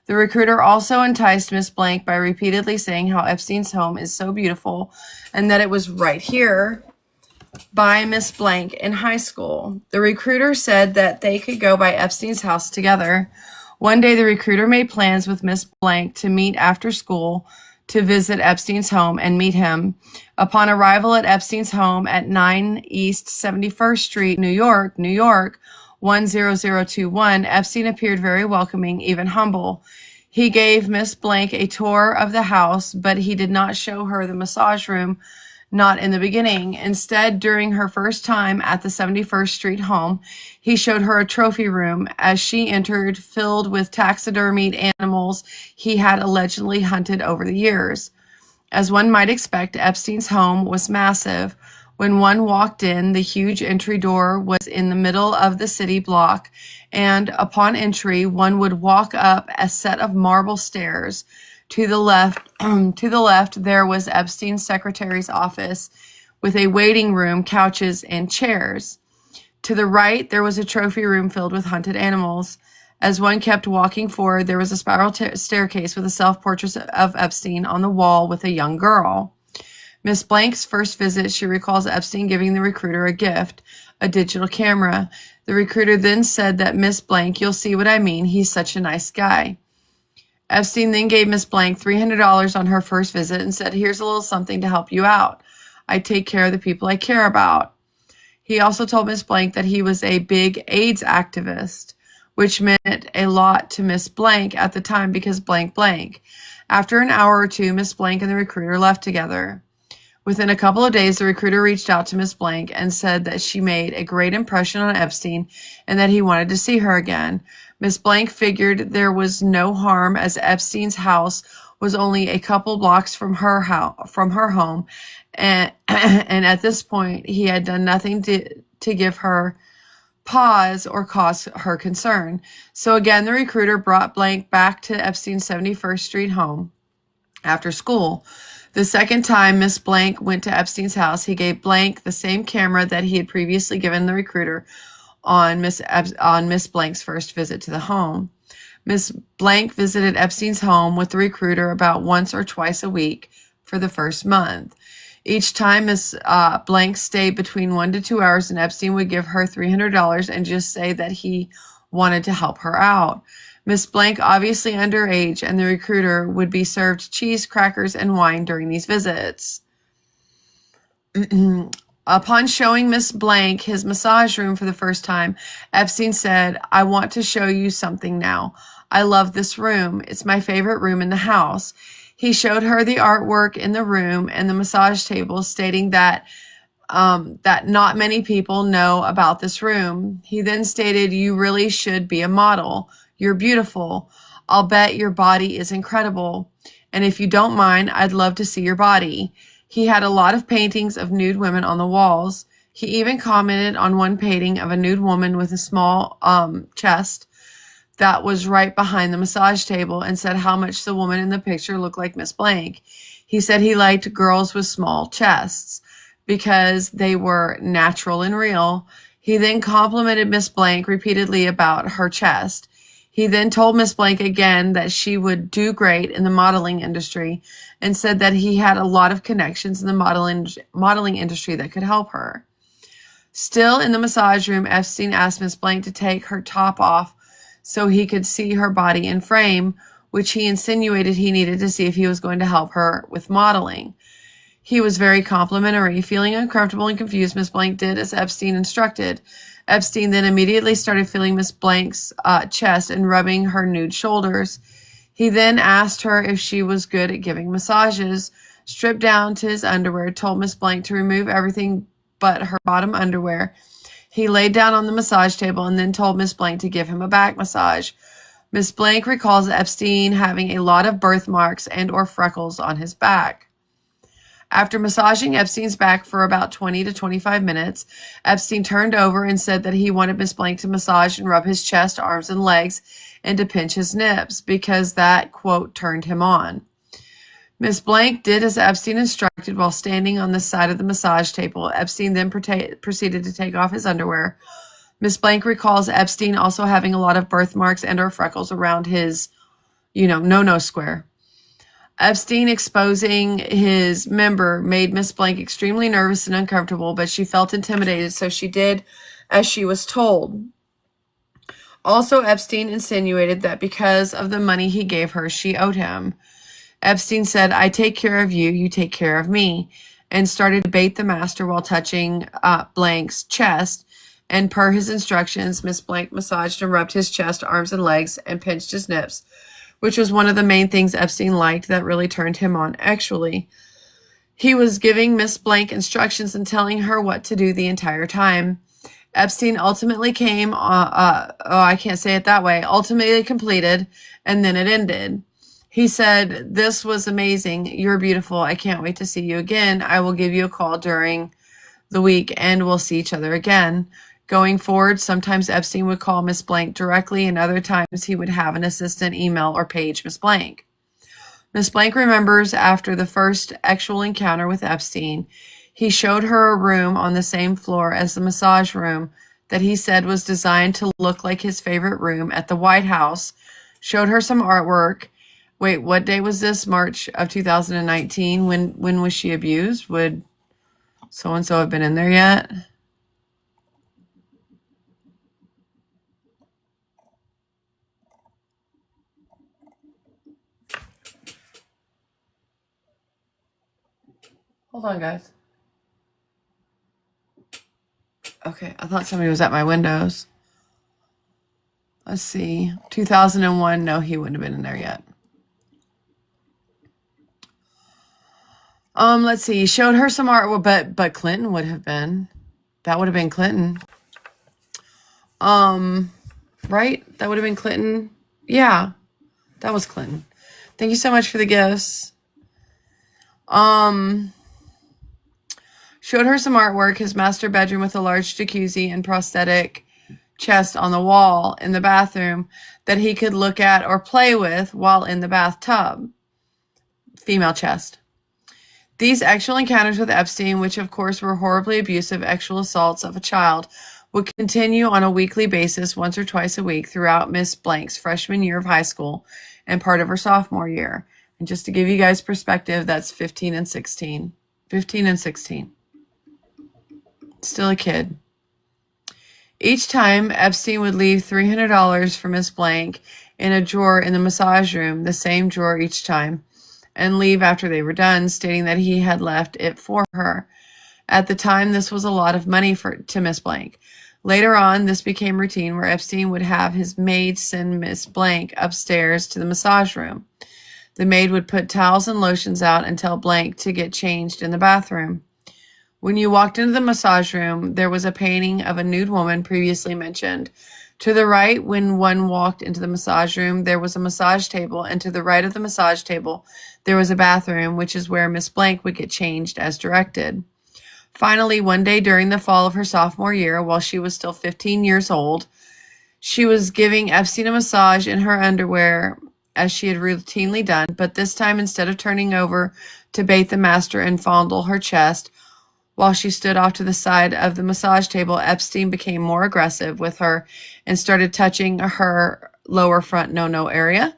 The recruiter also enticed Miss Blank by repeatedly saying how Epstein's home is so beautiful and that it was right here by Miss Blank in high school. The recruiter said that they could go by Epstein's house together. One day, the recruiter made plans with Miss Blank to meet after school to visit Epstein's home and meet him. Upon arrival at Epstein's home at 9 East 71st Street, New York, 10021, Epstein appeared very welcoming, even humble. He gave Miss Blank a tour of the house, but he did not show her the massage room, not in the beginning. Instead, during her first time at the 71st Street home, he showed her a trophy room as she entered, filled with taxidermied animals he had allegedly hunted over the years. As one might expect, Epstein's home was massive. When one walked in, the huge entry door was in the middle of the city block, and upon entry, one would walk up a set of marble stairs. To the left, there was Epstein's secretary's office with a waiting room, couches, and chairs. To the right, there was a trophy room filled with hunted animals. As one kept walking forward, there was a spiral staircase with a self-portrait of Epstein on the wall with a young girl. Miss Blank's first visit, she recalls Epstein giving the recruiter a gift, a digital camera. The recruiter then said that Miss Blank, you'll see what I mean, he's such a nice guy. Epstein then gave Miss Blank $300 on her first visit and said, here's a little something to help you out. I take care of the people I care about. He also told Miss Blank that he was a big AIDS activist, which meant a lot to Miss Blank at the time because blank blank. After an hour or two, Miss Blank and the recruiter left together. Within a couple of days, the recruiter reached out to Miss Blank and said that she made a great impression on Epstein and that he wanted to see her again. Miss Blank figured there was no harm as Epstein's house was only a couple blocks from her home, and at this point, he had done nothing to give her pause or cause her concern. So again, the recruiter brought Blank back to Epstein's 71st Street home after school. The second time Miss Blank went to Epstein's house, he gave Blank the same camera that he had previously given the recruiter on Miss Blank's first visit to the home. Miss Blank visited Epstein's home with the recruiter about once or twice a week for the first month. Each time Miss Blank stayed between 1 to 2 hours, and Epstein would give her $300 and just say that he wanted to help her out. Miss Blank, obviously underage, and the recruiter would be served cheese, crackers, and wine during these visits. Upon showing Miss Blank his massage room for the first time, Epstein said, "I want to show you something now. I love this room. It's my favorite room in the house." He showed her the artwork in the room and the massage table, stating that not many people know about this room. He then stated, "You really should be a model. You're beautiful. I'll bet your body is incredible. And if you don't mind, I'd love to see your body." He had a lot of paintings of nude women on the walls. He even commented on one painting of a nude woman with a small chest that was right behind the massage table and said how much the woman in the picture looked like Miss Blank. He said he liked girls with small chests because they were natural and real. He then complimented Miss Blank repeatedly about her chest. He then told Miss Blank again that she would do great in the modeling industry and said that he had a lot of connections in the modeling industry that could help her. Still in the massage room, Epstein asked Miss Blank to take her top off so he could see her body in frame, which he insinuated he needed to see if he was going to help her with modeling. He was very complimentary. Feeling uncomfortable and confused, Miss Blank did as Epstein instructed. Epstein then immediately started feeling Miss Blank's chest and rubbing her nude shoulders. He then asked her if she was good at giving massages, stripped down to his underwear, told Miss Blank to remove everything but her bottom underwear. He laid down on the massage table and then told Miss Blank to give him a back massage. Miss Blank recalls Epstein having a lot of birthmarks and or freckles on his back. After massaging Epstein's back for about 20 to 25 minutes, Epstein turned over and said that he wanted Miss Blank to massage and rub his chest, arms, and legs and to pinch his nips because that, quote, turned him on. Miss Blank did as Epstein instructed while standing on the side of the massage table. Epstein then proceeded to take off his underwear. Miss Blank recalls Epstein also having a lot of birthmarks and or freckles around his, no square. Epstein exposing his member made Miss Blank extremely nervous and uncomfortable, but she felt intimidated, so she did as she was told. Also, Epstein insinuated that because of the money he gave her, she owed him. Epstein said, "I take care of you, you take care of me," and started to bait the master while touching Blank's chest. And per his instructions, Miss Blank massaged and rubbed his chest, arms, and legs and pinched his nips, which was one of the main things Epstein liked that really turned him on, actually. He was giving Miss Blank instructions and telling her what to do the entire time. Epstein ultimately ultimately completed, and then it ended. He said, "This was amazing. You're beautiful. I can't wait to see you again. I will give you a call during the week and we'll see each other again." Going forward, sometimes Epstein would call Miss Blank directly, and other times he would have an assistant email or page Miss Blank. Miss Blank remembers after the first actual encounter with Epstein, he showed her a room on the same floor as the massage room that he said was designed to look like his favorite room at the White House, showed her some artwork. Wait, what day was this? March of 2019. When was she abused? Would so-and-so have been in there yet? Hold on, guys. Okay, I thought somebody was at my windows. Let's see. 2001. No, he wouldn't have been in there yet. Let's see. He showed her some art, but Clinton would have been. That would have been Clinton. Right? That would have been Clinton. Yeah, that was Clinton. Thank you so much for the gifts. Showed her some artwork, his master bedroom with a large jacuzzi and prosthetic chest on the wall in the bathroom that he could look at or play with while in the bathtub. Female chest. These actual encounters with Epstein, which of course were horribly abusive actual assaults of a child, would continue on a weekly basis once or twice a week throughout Miss Blank's freshman year of high school and part of her sophomore year. And just to give you guys perspective, that's 15 and 16. 15 and 16. Still a kid. Each time, Epstein would leave $300 for Miss Blank in a drawer in the massage room, the same drawer each time, and leave after they were done, stating that he had left it for her. At the time, this was a lot of money to Miss Blank. Later on, this became routine where Epstein would have his maid send Miss Blank upstairs to the massage room. The maid would put towels and lotions out and tell Blank to get changed in the bathroom. When you walked into the massage room, there was a painting of a nude woman previously mentioned. To the right, when one walked into the massage room, there was a massage table, and to the right of the massage table, there was a bathroom, which is where Miss Blank would get changed as directed. Finally, one day during the fall of her sophomore year, while she was still 15 years old, she was giving Epstein a massage in her underwear, as she had routinely done, but this time, instead of turning over to bathe the master and fondle her chest, while she stood off to the side of the massage table, Epstein became more aggressive with her and started touching her lower front no-no area.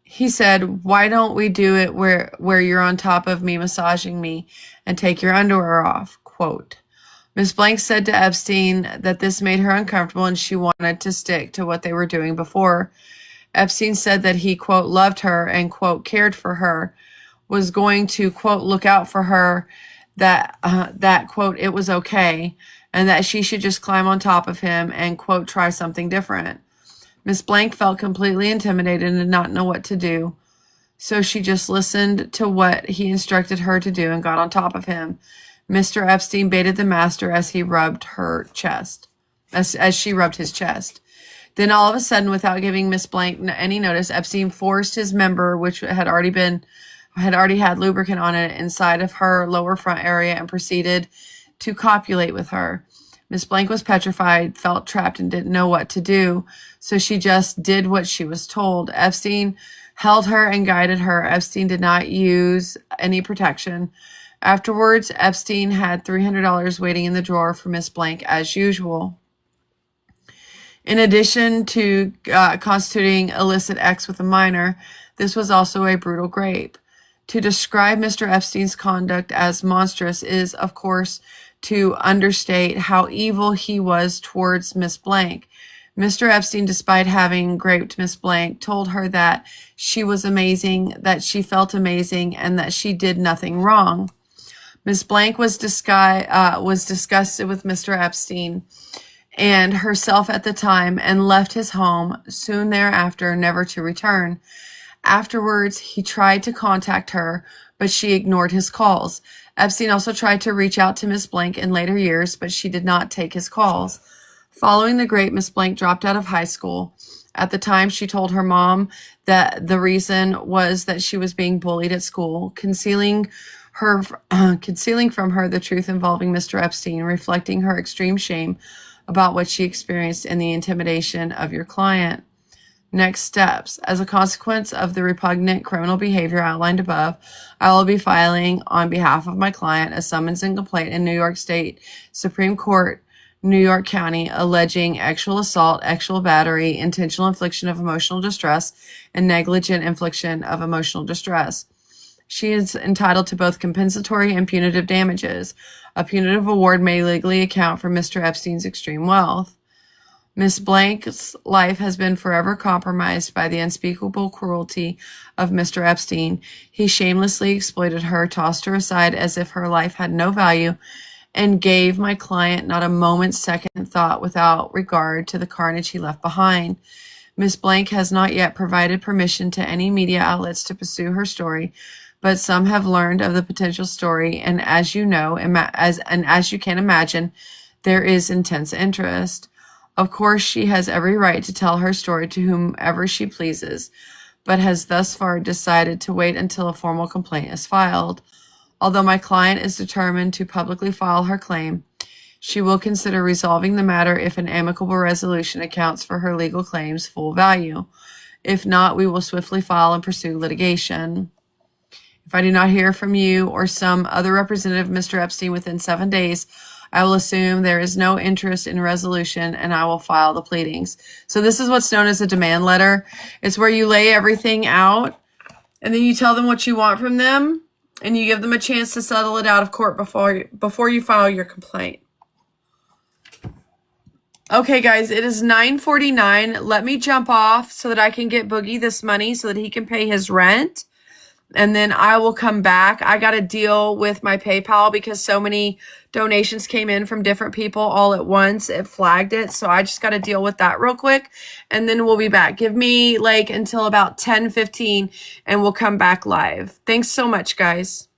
He said, "Why don't we do it where you're on top of me massaging me and take your underwear off?" Quote. Miss Blank said to Epstein that this made her uncomfortable and she wanted to stick to what they were doing before. Epstein said that he, quote, loved her and, quote, cared for her, was going to, quote, look out for her, that quote, it was okay, and that she should just climb on top of him and, quote, try something different. Miss Blank felt completely intimidated and did not know what to do, so she just listened to what he instructed her to do and got on top of him. Mr. Epstein baited the master as he rubbed her chest, as she rubbed his chest. Then all of a sudden, without giving Miss Blank any notice, Epstein forced his member, which had already had lubricant on it, inside of her lower front area and proceeded to copulate with her. Miss Blank was petrified, felt trapped, and didn't know what to do, so she just did what she was told. Epstein held her and guided her. Epstein did not use any protection. Afterwards, Epstein had $300 waiting in the drawer for Miss Blank as usual. In addition to constituting illicit acts with a minor, this was also a brutal rape. To describe Mr. Epstein's conduct as monstrous is, of course, to understate how evil he was towards Miss Blank. Mr. Epstein, despite having raped Miss Blank, told her that she was amazing, that she felt amazing, and that she did nothing wrong. Miss Blank was disgusted with Mr. Epstein and herself at the time and left his home soon thereafter, never to return. Afterwards, he tried to contact her, but she ignored his calls. Epstein also tried to reach out to Miss Blank in later years, but she did not take his calls. Following the rape, Miss Blank dropped out of high school. At the time, she told her mom that the reason was that she was being bullied at school, concealing from her the truth involving Mr. Epstein, reflecting her extreme shame about what she experienced and the intimidation of your client. Next steps. As a consequence of the repugnant criminal behavior outlined above, I will be filing on behalf of my client a summons and complaint in New York State Supreme Court, New York County, alleging actual assault, actual battery, intentional infliction of emotional distress, and negligent infliction of emotional distress. She is entitled to both compensatory and punitive damages. A punitive award may legally account for Mr. Epstein's extreme wealth. Miss Blank's life has been forever compromised by the unspeakable cruelty of Mr. Epstein. He shamelessly exploited her, tossed her aside as if her life had no value, and gave my client not a moment's second thought without regard to the carnage he left behind. Miss Blank has not yet provided permission to any media outlets to pursue her story, but some have learned of the potential story, and as you know, as you can imagine, there is intense interest. Of course, she has every right to tell her story to whomever she pleases, but has thus far decided to wait until a formal complaint is filed. Although my client is determined to publicly file her claim, she will consider resolving the matter if an amicable resolution accounts for her legal claim's full value. If not, we will swiftly file and pursue litigation. If I do not hear from you or some other representative of Mr. Epstein within 7 days, I will assume there is no interest in resolution and I will file the pleadings. So this is what's known as a demand letter. It's where you lay everything out and then you tell them what you want from them and you give them a chance to settle it out of court before you file your complaint. Okay, guys, it is 9:49. Let me jump off so that I can get Boogie this money so that he can pay his rent. and then I will come back. I got to deal with my PayPal because so many donations came in from different people all at once. It flagged it. So I just got to deal with that real quick. And then we'll be back. Give me like until about 10:15 and we'll come back live. Thanks so much, guys.